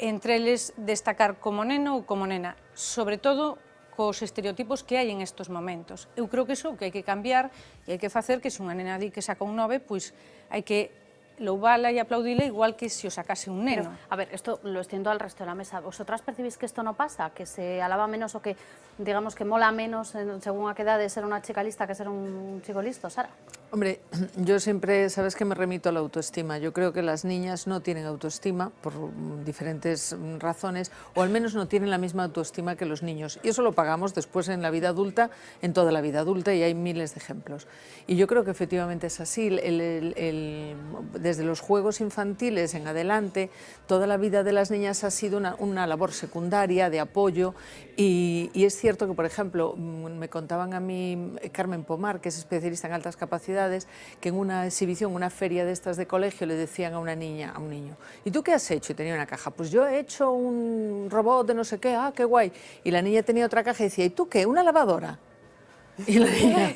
Speaker 5: entre eles destacar como neno ou como nena, sobre todo cos estereotipos que hai en estos momentos. Eu creo que iso que hai que cambiar e hai que facer que se unha nena di que saca un 9, pois hai que louvala e aplaudile igual que se o sacase un neno.
Speaker 1: Pero, a ver, esto lo extiendo al resto de la mesa. ¿Vosotras percibís que esto no pasa? ¿Que se alaba menos o que, digamos, que mola menos según a qué edad de ser una chica lista que ser un chico listo, Sara?
Speaker 7: Hombre, yo siempre, sabes que me remito a la autoestima. Yo creo que las niñas no tienen autoestima por diferentes razones, o al menos no tienen la misma autoestima que los niños. Y eso lo pagamos después en la vida adulta, en toda la vida adulta, y hay miles de ejemplos. Y yo creo que efectivamente es así. Desde los juegos infantiles en adelante, toda la vida de las niñas ha sido una labor secundaria de apoyo. Y es cierto que, por ejemplo, me contaban a mí Carmen Pomar, que es especialista en altas capacidades, que en una exhibición, una feria de estas de colegio, le decían a una niña, a un niño, ¿y tú qué has hecho? Y tenía una caja, pues yo he hecho un robot de no sé qué, ah, qué guay. Y la niña tenía otra caja y decía, ¿y tú qué? ¿Una lavadora? Y la niña,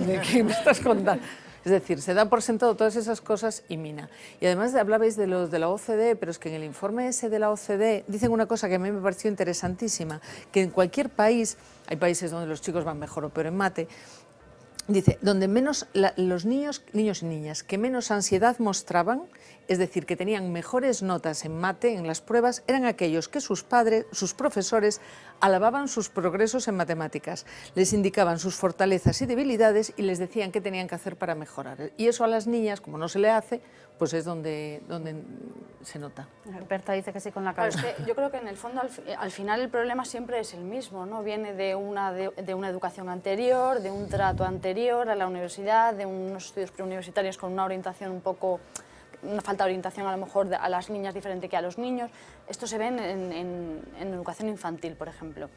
Speaker 7: ¿de qué me estás contando? Es decir, se dan por sentado todas esas cosas y mina. Y además hablabais de los de la OCDE, pero es que en el informe ese de la OCDE dicen una cosa que a mí me pareció interesantísima, que en cualquier país, hay países donde los chicos van mejor o peor en mate, dice, donde menos los niños y niñas que menos ansiedad mostraban, es decir, que tenían mejores notas en mate, en las pruebas, eran aquellos que sus padres, sus profesores, alababan sus progresos en matemáticas, les indicaban sus fortalezas y debilidades y les decían qué tenían que hacer para mejorar. Y eso a las niñas, como no se le hace, pues es donde se nota.
Speaker 1: Berta dice que sí con la cabeza.
Speaker 11: Claro, es que yo creo que en el fondo al final el problema siempre es el mismo, ¿no? Viene de una educación anterior, de un trato anterior a la universidad, de unos estudios preuniversitarios con una orientación un poco una falta de orientación a lo mejor a las niñas diferente que a los niños. Esto se ve en educación infantil, por ejemplo.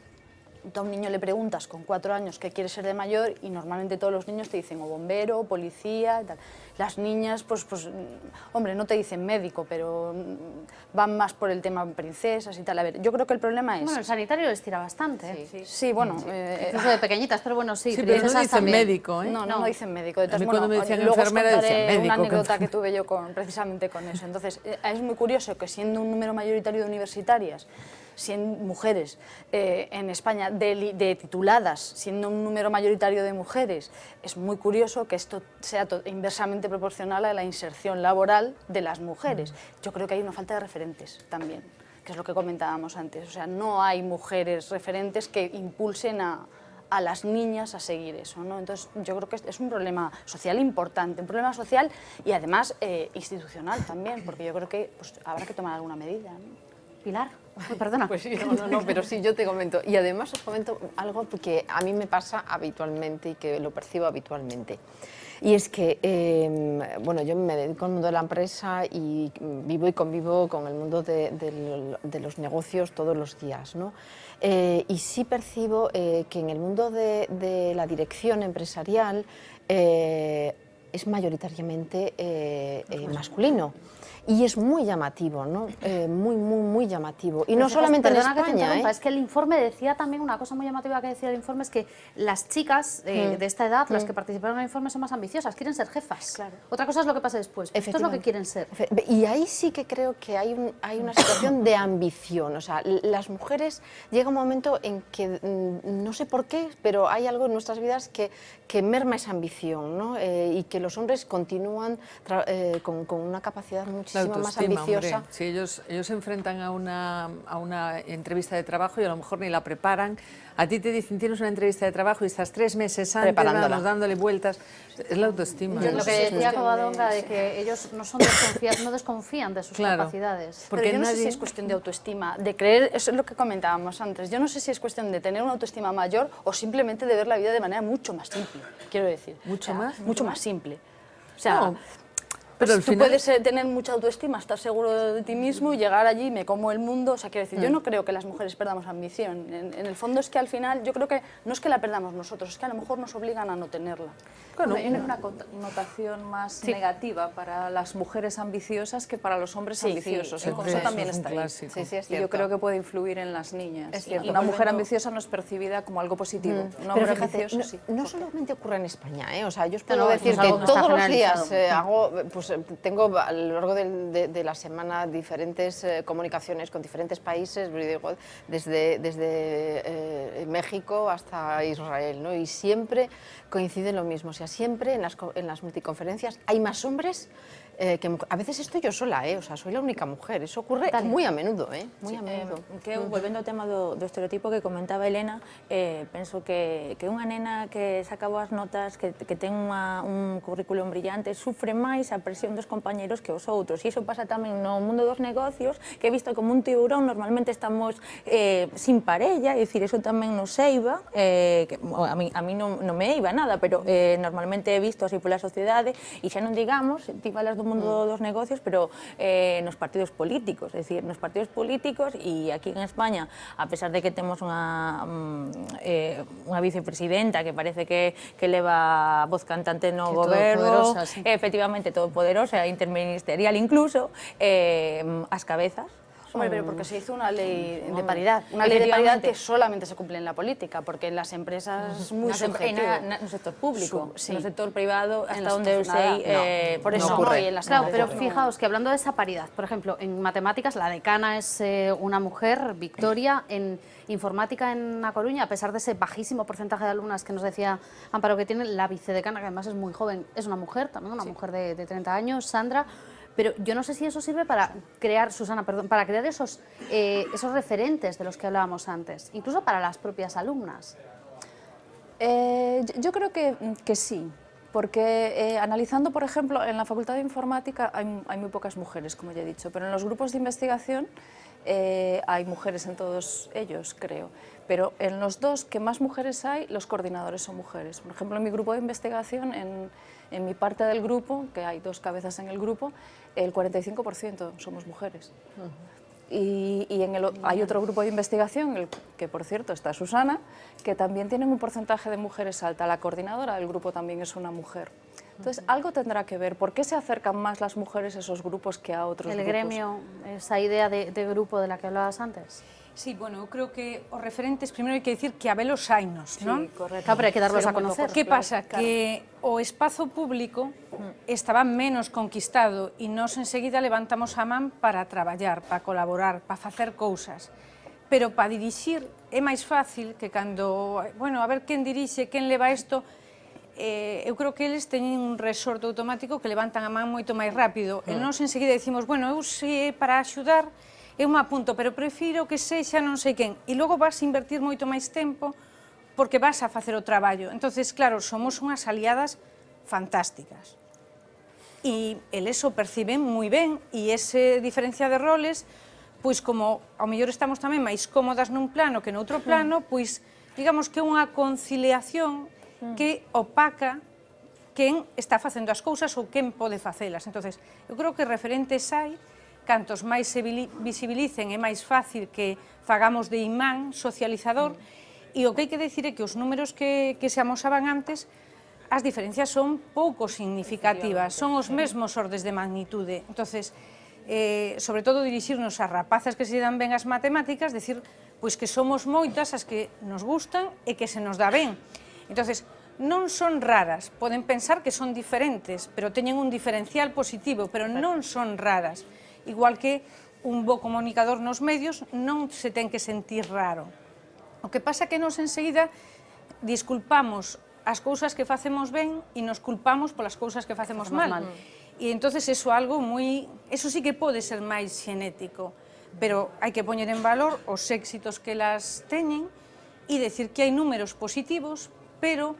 Speaker 11: Tú a un niño le preguntas con 4 años qué quiere ser de mayor y normalmente todos los niños te dicen o bombero, o policía, y tal. Las niñas, pues, hombre, no te dicen médico, pero van más por el tema princesas y tal. A ver, yo creo que el problema es...
Speaker 1: Bueno, el sanitario les tira bastante.
Speaker 11: Sí, bueno...
Speaker 1: incluso de pequeñitas, pero bueno, sí.
Speaker 7: Sí, pero no dicen
Speaker 1: también.
Speaker 7: médico, ¿eh?
Speaker 11: No dicen médico. De
Speaker 7: A mí
Speaker 11: todas,
Speaker 7: cuando me decían
Speaker 11: luego
Speaker 7: enfermera
Speaker 11: os contaré
Speaker 7: decían médico.
Speaker 11: una anécdota que tuve yo precisamente con eso. Entonces, es muy curioso que siendo un número mayoritario de universitarias, siendo mujeres en España de tituladas, siendo un número mayoritario de mujeres, es muy curioso que esto sea inversamente proporcional a la inserción laboral de las mujeres. Yo creo que hay una falta de referentes también, que es lo que comentábamos antes. O sea, no hay mujeres referentes que impulsen a las niñas a seguir eso, ¿no? Entonces, yo creo que es un problema social importante, un problema social y además institucional también, porque yo creo que pues, habrá que tomar alguna medida, ¿no?
Speaker 1: Pilar, perdona.
Speaker 12: Pues sí, no, pero sí, yo te comento. Y además os comento algo que a mí me pasa habitualmente y que lo percibo habitualmente. Y es que, bueno, yo me dedico al mundo de la empresa y vivo y convivo con el mundo de los negocios todos los días, ¿no? Y sí percibo que en el mundo de la dirección empresarial es mayoritariamente masculino. Y es muy llamativo, ¿no? Muy llamativo. Y no solamente en España,
Speaker 1: que te interrumpa, es que el informe decía también, una cosa muy llamativa que decía el informe, es que las chicas de esta edad, las que participaron en el informe, son más ambiciosas, quieren ser jefas. Claro. Otra cosa es lo que pasa después, esto es lo que quieren ser.
Speaker 12: Y ahí sí que creo que hay una situación de ambición. O sea, las mujeres llega un momento en que, no sé por qué, pero hay algo en nuestras vidas que merma esa ambición, ¿no? Y que los hombres continúan con una capacidad muchísimo más ambiciosa.
Speaker 7: Hombre. Si ellos se enfrentan a una entrevista de trabajo y a lo mejor ni la preparan, a ti te dicen tienes una entrevista de trabajo y estás 3 meses antes dándole vueltas, es la autoestima.
Speaker 1: Yo lo que decía Covadonga de que ellos no desconfían de sus capacidades.
Speaker 11: Porque yo no sé si es cuestión de autoestima, de creer, eso es lo que comentábamos antes, yo no sé si es cuestión de tener una autoestima mayor o simplemente de ver la vida de manera mucho más simple, quiero decir.
Speaker 7: ¿Mucho más?
Speaker 11: Mucho más simple. O sea,
Speaker 7: no. Pero
Speaker 11: tú puedes tener mucha autoestima, estar seguro de ti mismo y llegar allí, me como el mundo. O sea, quiero decir, yo no creo que las mujeres perdamos ambición. En el fondo es que al final, yo creo que no es que la perdamos nosotros, es que a lo mejor nos obligan a no tenerla.
Speaker 6: Bueno, hay una connotación más negativa para las mujeres ambiciosas que para los hombres ambiciosos. Eso también está ahí. Y yo creo que puede influir en las niñas.
Speaker 12: Es cierto.
Speaker 6: Una mujer ambiciosa no es percibida como algo positivo.
Speaker 12: Pero fíjate, no solamente ocurre en España, ¿eh? O sea, yo os puedo decir que todos los días hago, pues tengo a lo largo de la semana diferentes comunicaciones con diferentes países, desde México hasta Israel, ¿no? Y siempre coincide lo mismo, o sea, siempre en las multiconferencias hay más hombres que a veces estoy yo sola, o sea, soy la única mujer, eso ocurre muy a menudo, muy a menudo.
Speaker 13: Volvendo ao tema do estereotipo que comentaba Elena, penso que unha nena que saca boas notas, que ten un currículum brillante, sufre máis a presión dos compañeros que os outros, e iso pasa tamén no mundo dos negocios, que he visto como un tiburón, normalmente estamos sin parella, é dicir, eso tamén nos eiva, a mí non me eiva nada, pero normalmente he visto así pola sociedade, e xa non digamos, ti falas do mundo dos negocios, pero nos partidos políticos, é dicir, nos partidos políticos e aquí en España, a pesar de que temos unha vicepresidenta que parece que leva voz cantante no goberno, efectivamente todopoderosa, interministerial incluso, as cabezas.
Speaker 11: Hombre, pero porque se hizo una ley de paridad, una ley de paridad que solamente se cumple en la política, porque en las empresas es muy subjetivo.
Speaker 13: No sector público, no sector privado, hasta donde eu sei,
Speaker 11: por eso no, y en las
Speaker 1: claro, pero fijaos que hablando de esa paridad, por ejemplo, en matemáticas la decana es una mujer, Victoria, en informática en A Coruña, a pesar de ese bajísimo porcentaje de alumnas que nos decía Amparo que tiene, la vicedecana, que además es muy joven, es una mujer, también una mujer de 30 años, Sandra. Pero yo no sé si eso sirve para crear, Susana, perdón, para crear esos referentes de los que hablábamos antes, incluso para las propias alumnas.
Speaker 6: Yo creo que sí, porque analizando, por ejemplo, en la Facultad de Informática hay muy pocas mujeres, como ya he dicho, pero en los grupos de investigación hay mujeres en todos ellos, creo. Pero en los dos que más mujeres hay, los coordinadores son mujeres. Por ejemplo, en mi grupo de investigación, en mi parte del grupo, que hay 2 cabezas en el grupo, el 45% somos mujeres. Y hay otro grupo de investigación, que por cierto está Susana, que también tienen un porcentaje de mujeres alta. La coordinadora del grupo también es una mujer. Entonces, algo tendrá que ver. ¿Por qué se acercan más las mujeres a esos grupos que a otros grupos?
Speaker 1: El gremio, esa idea de grupo de la que hablabas antes.
Speaker 5: Sí, bueno, eu creo que os referentes, primeiro hai que decir que habelos hainos, non?
Speaker 6: Sí, correcto.
Speaker 1: Claro, pero hai que darlos a conocer.
Speaker 5: Que pasa? Que o espazo público estaba menos conquistado e nós enseguida levantamos a man para traballar, para colaborar, para facer cousas. Pero para dirixir é máis fácil que cando, bueno, a ver quen dirixe, quen leva isto, eu creo que eles teñen un resorte automático que levantan a man moito máis rápido. E nós enseguida decimos, bueno, eu se para axudar, eu me apunto, pero prefiro que sexa non sei quen. E logo vas a invertir moito máis tempo porque vas a facer o traballo. Entonces, claro, somos unhas aliadas fantásticas. E eles o perciben moi ben e ese diferencia de roles, pois como ao mellor estamos tamén máis cómodas nun plano que noutro plano, pois digamos que é unha conciliación que opaca quen está facendo as cousas ou quen pode facelas. Entonces, eu creo que referentes hai, cantos máis se visibilicen é máis fácil que fagamos de imán socializador, e o que hai que decir é que os números que se amosaban antes, as diferencias son pouco significativas, son os mesmos ordes de magnitude. Entonces, sobre todo dirixirnos a rapazas que se dan ben as matemáticas, decir pois que somos moitas as que nos gustan e que se nos dá ben. Entonces, non son raras, poden pensar que son diferentes, pero teñen un diferencial positivo, pero non son raras. Igual que un bo comunicador nos medios non se ten que sentir raro. O que pasa que nos enseguida disculpamos as cousas que facemos ben e nos culpamos polas cousas que facemos mal. E entonces eso algo moi, eso sí que pode ser máis xenético, pero hai que poñer en valor os éxitos que las teñen e decir que hai números positivos, pero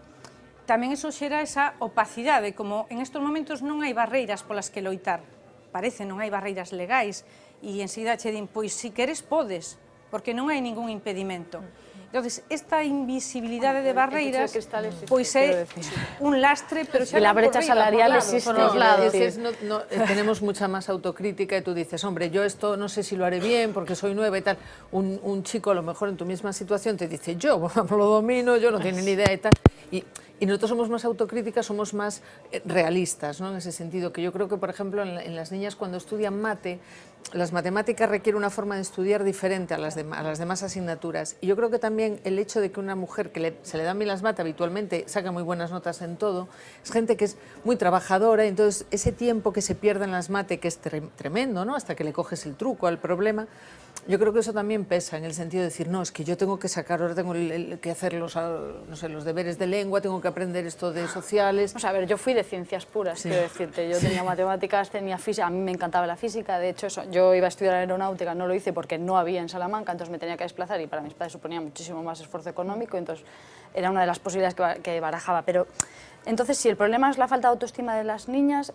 Speaker 5: tamén eso xera esa opacidade, como en estos momentos non hai barreiras polas que loitar. Parece, non hai barreiras legais, e enseguida che din, pois si queres podes, porque non hai ningún impedimento. Entonces, esta invisibilidade de barreiras, pois é un lastre, pero xa
Speaker 11: la brecha salarial existe.
Speaker 7: Tenemos mucha más autocrítica y tú dices, hombre, yo esto no sé si lo haré bien porque soy nueva y tal. Un chico a lo mejor en tu misma situación te dice, yo lo domino, yo no tengo ni idea y tal. Y nosotros somos más autocríticas, somos más realistas, ¿no? En ese sentido, que yo creo que, por ejemplo, en las niñas cuando estudian mate, las matemáticas requieren una forma de estudiar diferente a las demás asignaturas. Y yo creo que también el hecho de que una mujer que se le dan bien las mates habitualmente saca muy buenas notas en todo, es gente que es muy trabajadora, y entonces ese tiempo que se pierde en las mates, que es tremendo, ¿no? Hasta que le coges el truco al problema, yo creo que eso también pesa, en el sentido de decir, no, es que yo tengo que sacar, ahora tengo que hacer los deberes de lengua, tengo que aprender esto de sociales.
Speaker 11: O sea, a ver, yo fui de ciencias puras, quiero decirte, yo tenía matemáticas, tenía física, a mí me encantaba la física, de hecho yo iba a estudiar aeronáutica, no lo hice porque no había en Salamanca, entonces me tenía que desplazar y para mis padres suponía muchísimo más esfuerzo económico, entonces era una de las posibilidades que barajaba, pero entonces si el problema es la falta de autoestima de las niñas,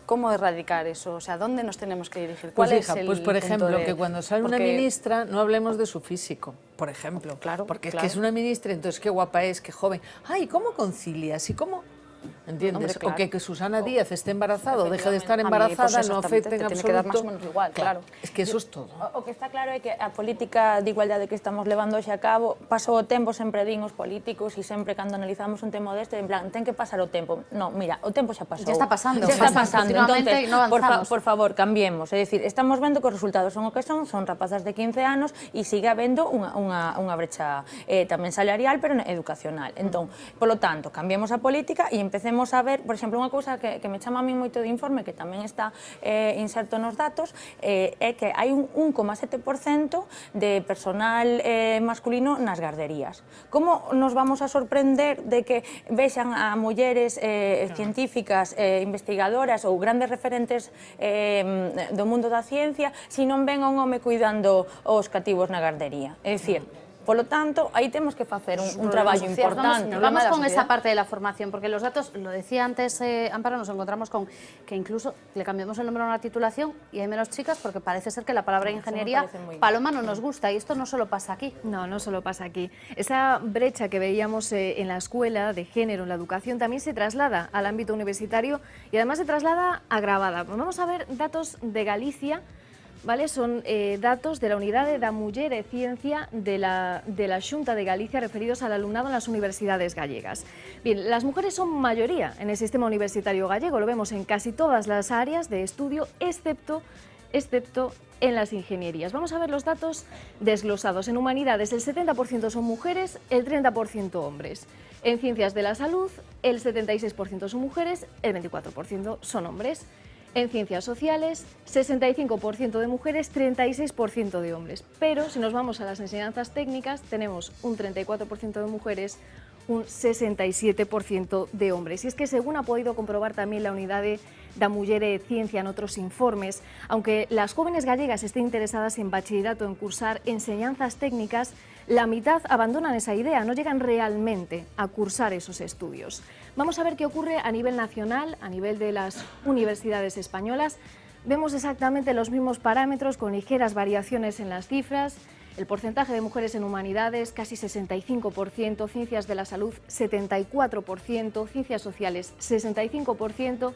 Speaker 11: ¿cómo erradicar eso? O sea, ¿dónde nos tenemos que dirigir? ¿Cuál
Speaker 7: Pues, hija,
Speaker 11: es el
Speaker 7: pues por ejemplo,
Speaker 11: punto de...?
Speaker 7: que cuando sale una ministra no hablemos de su físico, por ejemplo.
Speaker 11: Claro,
Speaker 7: porque
Speaker 11: claro.
Speaker 7: es que es una ministra, entonces qué guapa es, qué joven. Ay, ¿cómo concilias? ¿Y cómo...? ¿Entiendes?
Speaker 11: Hombre, claro.
Speaker 7: O que Susana Díaz esté embarazada o deje de estar embarazada, no afecte en absoluto.
Speaker 11: Tiene que dar más o menos igual, claro.
Speaker 7: Es que eso es todo.
Speaker 13: O que está claro é que a política de igualdade que estamos levando hoxe a cabo, pasou o tempo, sempre din os políticos, e sempre cando analizamos un tema deste, en plan, ten que pasar o tempo. No, mira, o tempo xa pasou.
Speaker 1: Ya está pasando.
Speaker 13: Ya está pasando.
Speaker 1: Continuamente
Speaker 13: Entonces,
Speaker 1: no avanzamos.
Speaker 13: por favor, cambiemos. É dicir, estamos vendo que os resultados son o que son rapazas de 15 anos e sigue habendo unha brecha tamén salarial, pero educacional. Entón, polo tanto, cambiemos a política e empecemos a ver, por exemplo, unha cousa que me chama a mí moito de informe, que tamén está inserto nos datos, é que hai un 1,7% de personal masculino nas garderías. Como nos vamos a sorprender de que vexan a mulleres científicas, investigadoras ou grandes referentes do mundo da ciencia se non ven a un home cuidando os cativos na gardería? É dicir, Polo tanto, aí temos que facer un traballo importante.
Speaker 1: Vamos con esa parte de la formación, porque los datos, lo decía antes Amparo, nos encontramos con que incluso le cambiamos el nombre a una titulación y hay menos chicas porque parece ser que la palabra ingeniería, Paloma, no nos gusta, y esto no solo pasa aquí.
Speaker 8: No, no solo pasa aquí. Esa brecha que veíamos en la escuela de género, en la educación, también se traslada al ámbito universitario y además se traslada agravada. Pues vamos a ver datos de Galicia. Vale, son datos de la Unidade da Muller e Ciencia de la Xunta de Galicia referidos al alumnado en las universidades gallegas. Bien, las mujeres son mayoría en el sistema universitario gallego, lo vemos en casi todas las áreas de estudio, excepto en las ingenierías. Vamos a ver los datos desglosados. En humanidades el 70% son mujeres, el 30% hombres. En ciencias de la salud el 76% son mujeres, el 24% son hombres. En ciencias sociales, 65% de mujeres, 36% de hombres. Pero si nos vamos a las enseñanzas técnicas, tenemos un 34% de mujeres, un 67% de hombres. Y es que según ha podido comprobar también la Unidade da Muller e Ciencia en otros informes, aunque las jóvenes gallegas estén interesadas en bachillerato, en cursar enseñanzas técnicas, la mitad abandonan esa idea, no llegan realmente a cursar esos estudios. Vamos a ver qué ocurre a nivel nacional, a nivel de las universidades españolas. Vemos exactamente los mismos parámetros con ligeras variaciones en las cifras. El porcentaje de mujeres en humanidades, casi 65%, ciencias de la salud, 74%, ciencias sociales, 65%.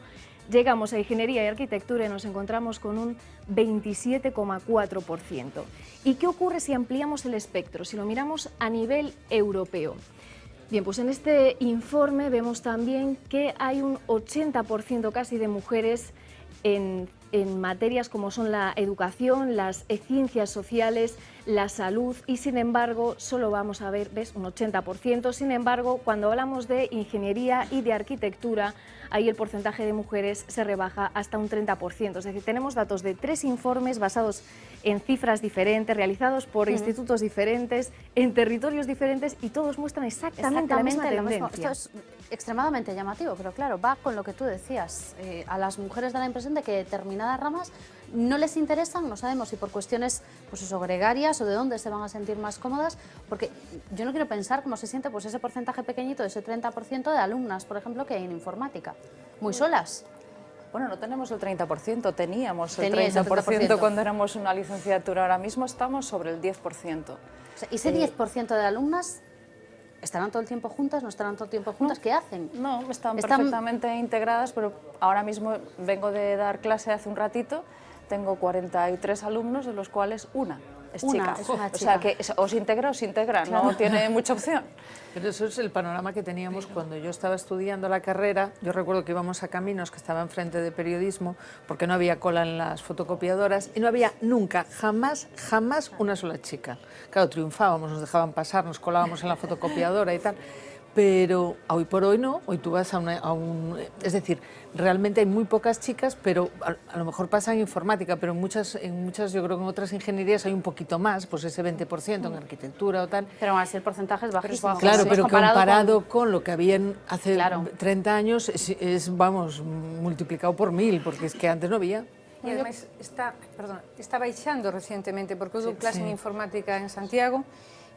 Speaker 8: Llegamos a ingeniería y arquitectura y nos encontramos con un 27,4%. ¿Y qué ocurre si ampliamos el espectro, si lo miramos a nivel europeo? Bien, pues en este informe vemos también que hay un 80% casi de mujeres en materias como son la educación, las ciencias sociales, la salud y sin embargo solo vamos a ver, ¿ves? Un 80%, sin embargo cuando hablamos de ingeniería y de arquitectura ahí el porcentaje de mujeres se rebaja hasta un 30%, es decir, tenemos datos de 3 informes basados en cifras diferentes, realizados por institutos diferentes, en territorios diferentes y todos muestran exactamente la misma tendencia.
Speaker 1: Esto es extremadamente llamativo, pero claro, va con lo que tú decías. A las mujeres da la impresión de que determinadas ramas no les interesan, no sabemos si por cuestiones pues eso, gregarias o de dónde se van a sentir más cómodas, porque yo no quiero pensar cómo se siente pues ese porcentaje pequeñito, ese 30% de alumnas, por ejemplo, que hay en informática, muy solas.
Speaker 6: Bueno, no tenemos el 30%, teníamos el 30% cuando éramos una licenciatura, ahora mismo estamos sobre el 10%.
Speaker 1: O sea, ¿ese 10% de alumnas estarán todo el tiempo juntas, no estarán todo el tiempo juntas? ¿Qué hacen?
Speaker 6: No, están perfectamente integradas, pero ahora mismo vengo de dar clase hace un ratito, tengo 43 alumnos, de los cuales una es chica. O sea que o se integra, claro. No tiene mucha opción.
Speaker 7: Pero eso es el panorama que teníamos cuando yo estaba estudiando la carrera. Yo recuerdo que íbamos a Caminos, que estaba enfrente de periodismo, porque no había cola en las fotocopiadoras y no había nunca, jamás una sola chica. Claro, triunfábamos, nos dejaban pasar, nos colábamos en la fotocopiadora y tal. Pero hoy por hoy no, hoy tú vas es decir, realmente hay muy pocas chicas, pero a lo mejor pasa en informática, pero en muchas yo creo que en otras ingenierías hay un poquito más, pues ese 20% en arquitectura o tal.
Speaker 1: Pero aún así el porcentaje es bajísimo.
Speaker 7: Claro, pero comparado con lo que habían hace 30 años, vamos, multiplicado por 1000, porque es que antes no había.
Speaker 5: Y además está baixando recientemente, porque eu dou clase en informática en Santiago,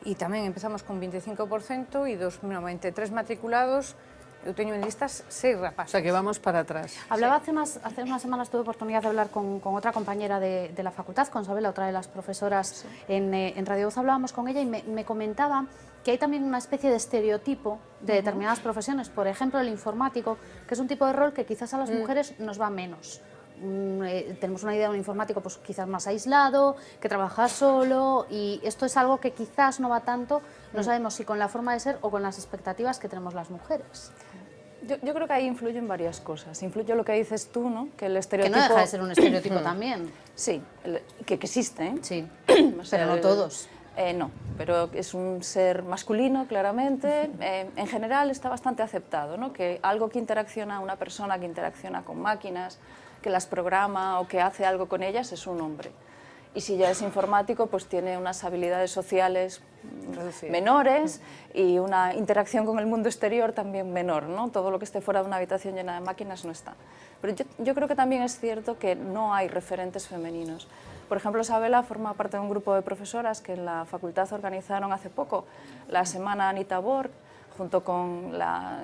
Speaker 5: y tamén empezamos con 25% e dos 93 matriculados, eu teño en listas 6 rapaces.
Speaker 7: O sea que vamos para atrás.
Speaker 1: Hablaba hace unas semanas, tuve oportunidad de hablar con otra compañera de la facultad, con Sabela, otra de las profesoras en Radio Voz, hablábamos con ella y me comentaba que hay también una especie de estereotipo de determinadas profesiones, por ejemplo el informático, que es un tipo de rol que quizás a las mujeres nos va menos. Tenemos una idea de un informático pues quizás más aislado, que trabaja solo, y esto es algo que quizás no va tanto, no sabemos si con la forma de ser o con las expectativas que tenemos las mujeres.
Speaker 6: Yo creo que ahí influyen varias cosas. Influye lo que dices tú, ¿no? Que el estereotipo...
Speaker 1: Que no deja de ser un estereotipo también.
Speaker 6: Sí, que existe, ¿eh?
Speaker 1: Sí,
Speaker 6: o sea,
Speaker 1: pero no todos.
Speaker 6: No, pero es un ser masculino, claramente. En general está bastante aceptado, ¿no? Que algo que interacciona, una persona que interacciona con máquinas, que las programa o que hace algo con ellas, es un hombre. Y si ya es informático, pues tiene unas habilidades sociales menores y una interacción con el mundo exterior también menor, ¿no? Todo lo que esté fuera de una habitación llena de máquinas no está. Pero yo creo que también es cierto que no hay referentes femeninos. Por ejemplo, Isabela forma parte de un grupo de profesoras que en la facultad organizaron hace poco la Semana Anita Borg, junto con la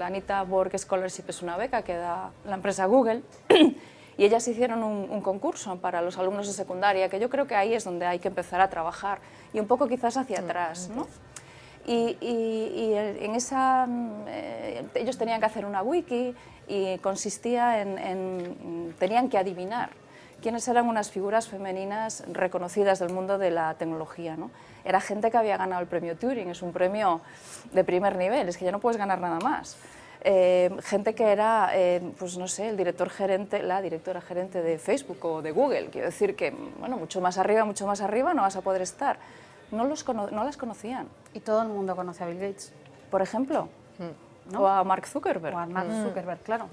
Speaker 6: Anita Borg Scholarship, es una beca que da la empresa Google, y ellas hicieron un concurso para los alumnos de secundaria, que yo creo que ahí es donde hay que empezar a trabajar, y un poco quizás hacia atrás, ¿no? Y en esa, ellos tenían que hacer una wiki y consistía tenían que adivinar quiénes eran unas figuras femeninas reconocidas del mundo de la tecnología, ¿no? Era gente que había ganado el premio Turing, es un premio de primer nivel, es que ya no puedes ganar nada más. Gente que era, pues no sé, la directora gerente de Facebook o de Google, quiero decir que, bueno, mucho más arriba no vas a poder estar. No las conocían.
Speaker 1: Y todo el mundo conoce a Bill Gates,
Speaker 6: por ejemplo. ¿No? O a Mark Zuckerberg.
Speaker 1: O a Mark Zuckerberg, claro.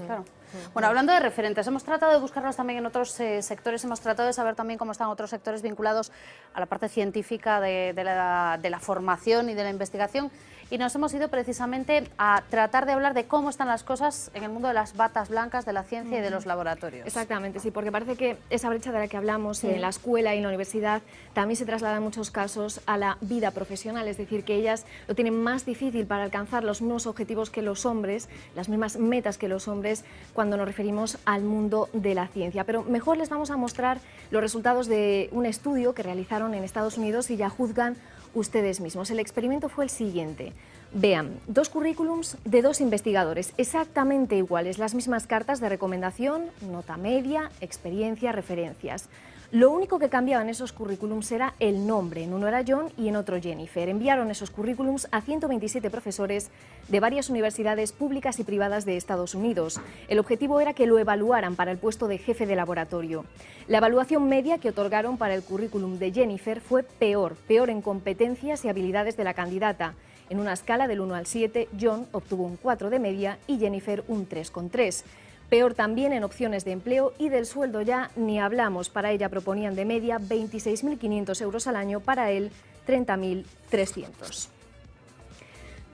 Speaker 1: Bueno, hablando de referentes, hemos tratado de buscarlos también en otros sectores, hemos tratado de saber también cómo están otros sectores vinculados a la parte científica de la formación y de la investigación, y nos hemos ido precisamente a tratar de hablar de cómo están las cosas en el mundo de las batas blancas, de la ciencia y de los laboratorios.
Speaker 8: Exactamente, sí, porque parece que esa brecha de la que hablamos en la escuela y en la universidad también se traslada en muchos casos a la vida profesional, es decir, que ellas lo tienen más difícil para alcanzar los mismos objetivos que los hombres, las mismas metas que los hombres cuando nos referimos al mundo de la ciencia. Pero mejor les vamos a mostrar los resultados de un estudio que realizaron en Estados Unidos y ya juzgan ustedes mismos. El experimento fue el siguiente. Vean, 2 currículums de 2 investigadores, exactamente iguales, las mismas cartas de recomendación, nota media, experiencia, referencias. Lo único que cambiaba en esos currículums era el nombre, en uno era John y en otro Jennifer. Enviaron esos currículums a 127 profesores de varias universidades públicas y privadas de Estados Unidos. El objetivo era que lo evaluaran para el puesto de jefe de laboratorio. La evaluación media que otorgaron para el currículum de Jennifer fue peor en competencias y habilidades de la candidata. En una escala del 1 al 7, John obtuvo un 4 de media y Jennifer un 3,3. Peor también en opciones de empleo y del sueldo ya ni hablamos. Para ella proponían de media 26.500 euros al año, para él 30.300.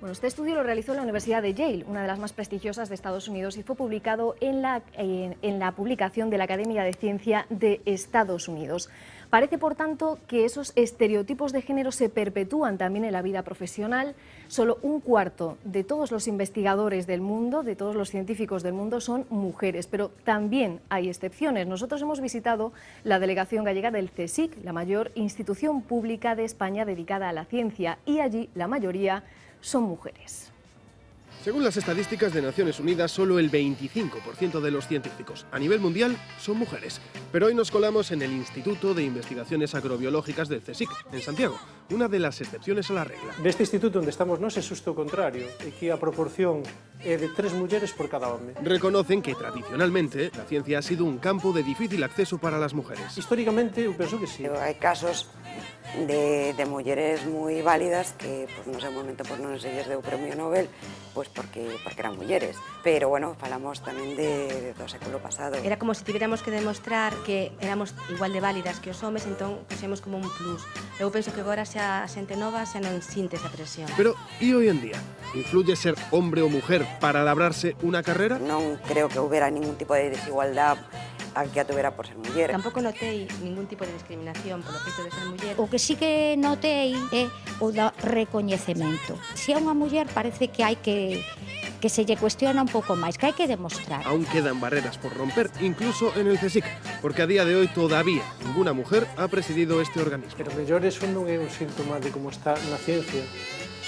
Speaker 8: Bueno, este estudio lo realizó la Universidad de Yale, una de las más prestigiosas de Estados Unidos, y fue publicado en la publicación de la Academia de Ciencia de Estados Unidos. Parece, por tanto, que esos estereotipos de género se perpetúan también en la vida profesional. Solo un cuarto de todos los investigadores del mundo, de todos los científicos del mundo, son mujeres, pero también hay excepciones. Nosotros hemos visitado la delegación gallega del CSIC, la mayor institución pública de España dedicada a la ciencia, y allí la mayoría son mujeres.
Speaker 14: Según las estadísticas de Naciones Unidas, solo el 25% de los científicos a nivel mundial son mujeres. Pero hoy nos colamos en el Instituto de Investigaciones Agrobiológicas del CSIC, en Santiago, una de las excepciones a la regla.
Speaker 15: Neste instituto onde estamos nós é xusto o contrario, é que a proporción é de 3 mulleres por cada home.
Speaker 14: Reconocen que tradicionalmente la ciencia ha sido un campo de difícil acceso para las mujeres.
Speaker 15: Históricamente eu penso que sí.
Speaker 3: Hay casos de mujeres muy válidas que, pues, no sé, un momento pues, non se lles deu o premio Nobel pues porque eran mujeres, pero bueno, falamos tamén do século pasado.
Speaker 16: Era como se tivéamos que demostrar que éramos igual de válidas que os homes, entón puxemos como un plus. Eu penso que agora xa a xente nova xa non sinte esa presión.
Speaker 14: Pero, e hoy en día? ¿Influye ser hombre o mujer para labrarse una carrera?
Speaker 3: Non creo que houbera ningún tipo de desigualdad a que a tuvera por ser muller.
Speaker 16: Tampouco notei ningún tipo de discriminación polo feito de ser muller.
Speaker 2: O que sí que notei é o do recoñecemento. Se é unha muller parece que hai que se lle cuestiona un pouco máis, que hai que demostrar.
Speaker 14: Aún quedan barreras por romper, incluso en el CSIC, porque a día de hoy todavía ninguna mujer ha presidido este organismo.
Speaker 15: Pero mellor eso non é un síntoma de como está na ciencia,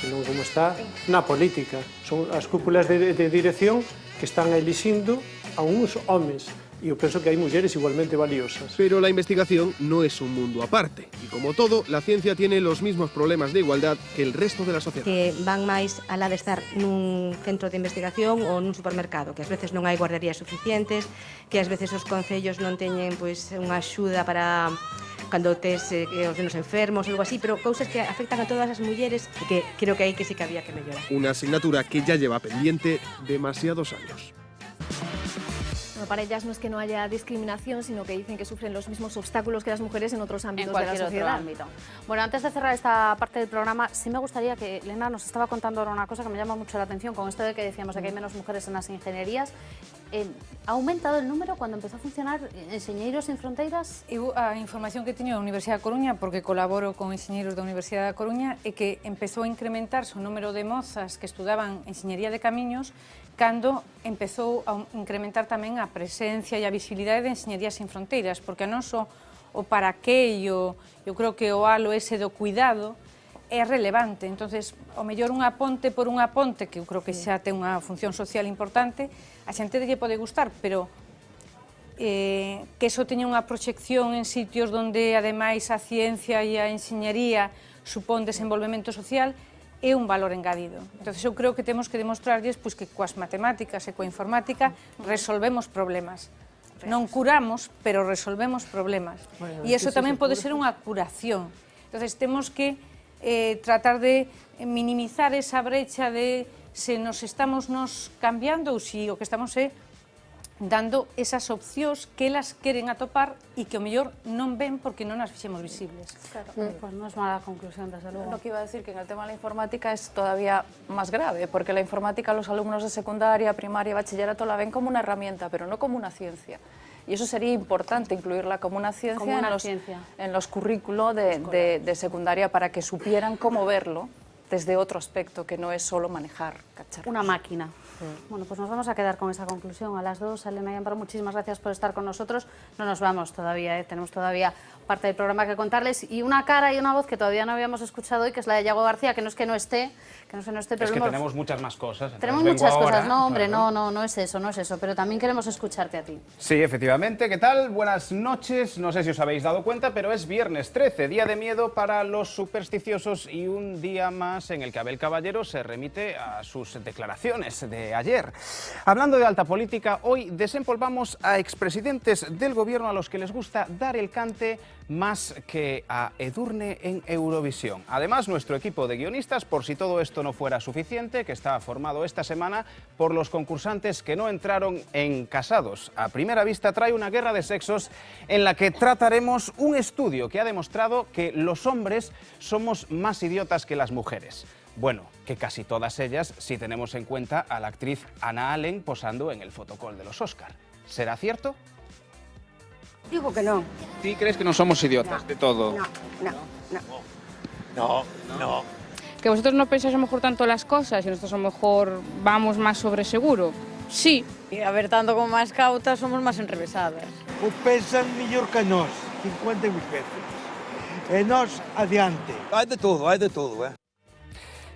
Speaker 15: senón como está na política. Son as cúpulas de dirección que están elixindo a uns homes. Y yo pienso que hay mujeres igualmente valiosas.
Speaker 14: Pero la investigación no es un mundo aparte. Y como todo, la ciencia tiene los mismos problemas de igualdad que el resto de la sociedad.
Speaker 16: Que van máis alá de estar nun centro de investigación ou nun supermercado, que ás veces non hai guarderías suficientes, que ás veces os concellos non teñen pois unha axuda para cando tes os nenos enfermos, algo así, pero cousas que afectan a todas as mulleres e que creo que aí que sí que había que mellorar.
Speaker 14: Una asignatura que ya lleva pendiente demasiados años.
Speaker 8: Bueno, para ellas no es que no haya discriminación, sino que dicen que sufren los mismos obstáculos que las mujeres en otros ámbitos de la sociedad.
Speaker 1: Bueno, antes de cerrar esta parte del programa, sí me gustaría que Elena nos estaba contando ahora una cosa que me llama mucho la atención, con esto de que decíamos de que hay menos mujeres en las ingenierías. ¿Ha aumentado el número cuando empezó a funcionar Enxeñeiros Sin Fronteiras?
Speaker 5: A información que teño da Universidade da Coruña, porque colaboro con enxeñeiros da Universidade da Coruña, é que empezou a incrementarse o número de mozas que estudaban enxeñería de camiños cando empezou a incrementar tamén a presencia e a visibilidade de Enxeñería Sin Fronteiras, porque non só o para que eu creo que o halo ese do cuidado é relevante. Entonces, o mellor unha ponte por unha ponte, que eu creo que xa ten unha función social importante, a xente lle pode gustar, pero que eso teña unha proxección en sitios onde, ademais, a ciencia e a enxeñería supón desenvolvemento social, é un valor engadido. Entón, eu creo que temos que demostrarlles que coas matemáticas e coa informática resolvemos problemas. Non curamos, pero resolvemos problemas. E iso tamén pode ser unha curación. Entón, temos que tratar de minimizar esa brecha de se nos estamos cambiando ou se o que estamos é dando esas opcións que elas queren atopar e que o mellor non ven porque non as fixemos visibles.
Speaker 1: Claro, pues non es mala conclusión, desde luego.
Speaker 6: Lo que iba a decir que en el tema de la informática es todavía más grave, porque la informática los alumnos de secundaria, primaria y bachillerato la ven como una herramienta, pero no como una ciencia. Y eso sería importante, incluirla como una ciencia, en los currículos de secundaria para que supieran cómo verlo desde otro aspecto, que no es solo manejar cacharros.
Speaker 1: Una máquina. Bueno, pues nos vamos a quedar con esa conclusión. A las dos, Elena y Amparo, muchísimas gracias por estar con nosotros. No nos vamos todavía, tenemos todavía parte del programa que contarles y una cara y una voz que todavía no habíamos escuchado hoy, que es la de Yago García, que no es que no esté, pero
Speaker 17: es que tenemos muchas más cosas.
Speaker 1: Tenemos muchas cosas, no, hombre, no es eso, pero también queremos escucharte a ti.
Speaker 17: Sí, efectivamente, ¿qué tal? Buenas noches, no sé si os habéis dado cuenta, pero es viernes 13, día de miedo para los supersticiosos y un día más en el que Abel Caballero se remite a sus declaraciones de ayer. Hablando de alta política, hoy desempolvamos a expresidentes del gobierno a los que les gusta dar el cante más que a Edurne en Eurovisión. Además, nuestro equipo de guionistas, por si todo esto no fuera suficiente, que está formado esta semana por los concursantes que no entraron en Casados a primera vista, trae una guerra de sexos en la que trataremos un estudio que ha demostrado que los hombres somos más idiotas que las mujeres. Bueno, que casi todas ellas si tenemos en cuenta a la actriz Anna Allen posando en el fotocall de los Oscar. ¿Será cierto?
Speaker 18: Digo que no.
Speaker 17: ¿Sí crees que no somos idiotas de todo?
Speaker 18: No.
Speaker 19: ¿Que vosotros no pensáis a lo mejor tanto las cosas y nosotros a lo mejor vamos más sobre seguro? Sí.
Speaker 11: Y a ver, tanto como más cautas, somos más enrevesadas.
Speaker 18: O pensan mellor que nós, 50 veces. E nós adiante. Hai de todo,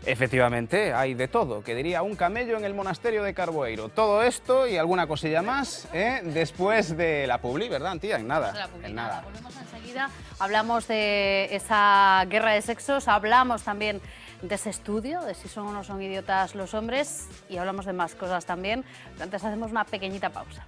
Speaker 17: Efectivamente, hay de todo, que diría un camello en el monasterio de Carboeiro. Todo esto y alguna cosilla más, después de la publi, ¿verdad, tía? En nada.
Speaker 1: Volvemos enseguida, hablamos de esa guerra de sexos, hablamos también de ese estudio, de si son o no son idiotas los hombres, y hablamos de más cosas también. Pero antes hacemos una pequeñita pausa.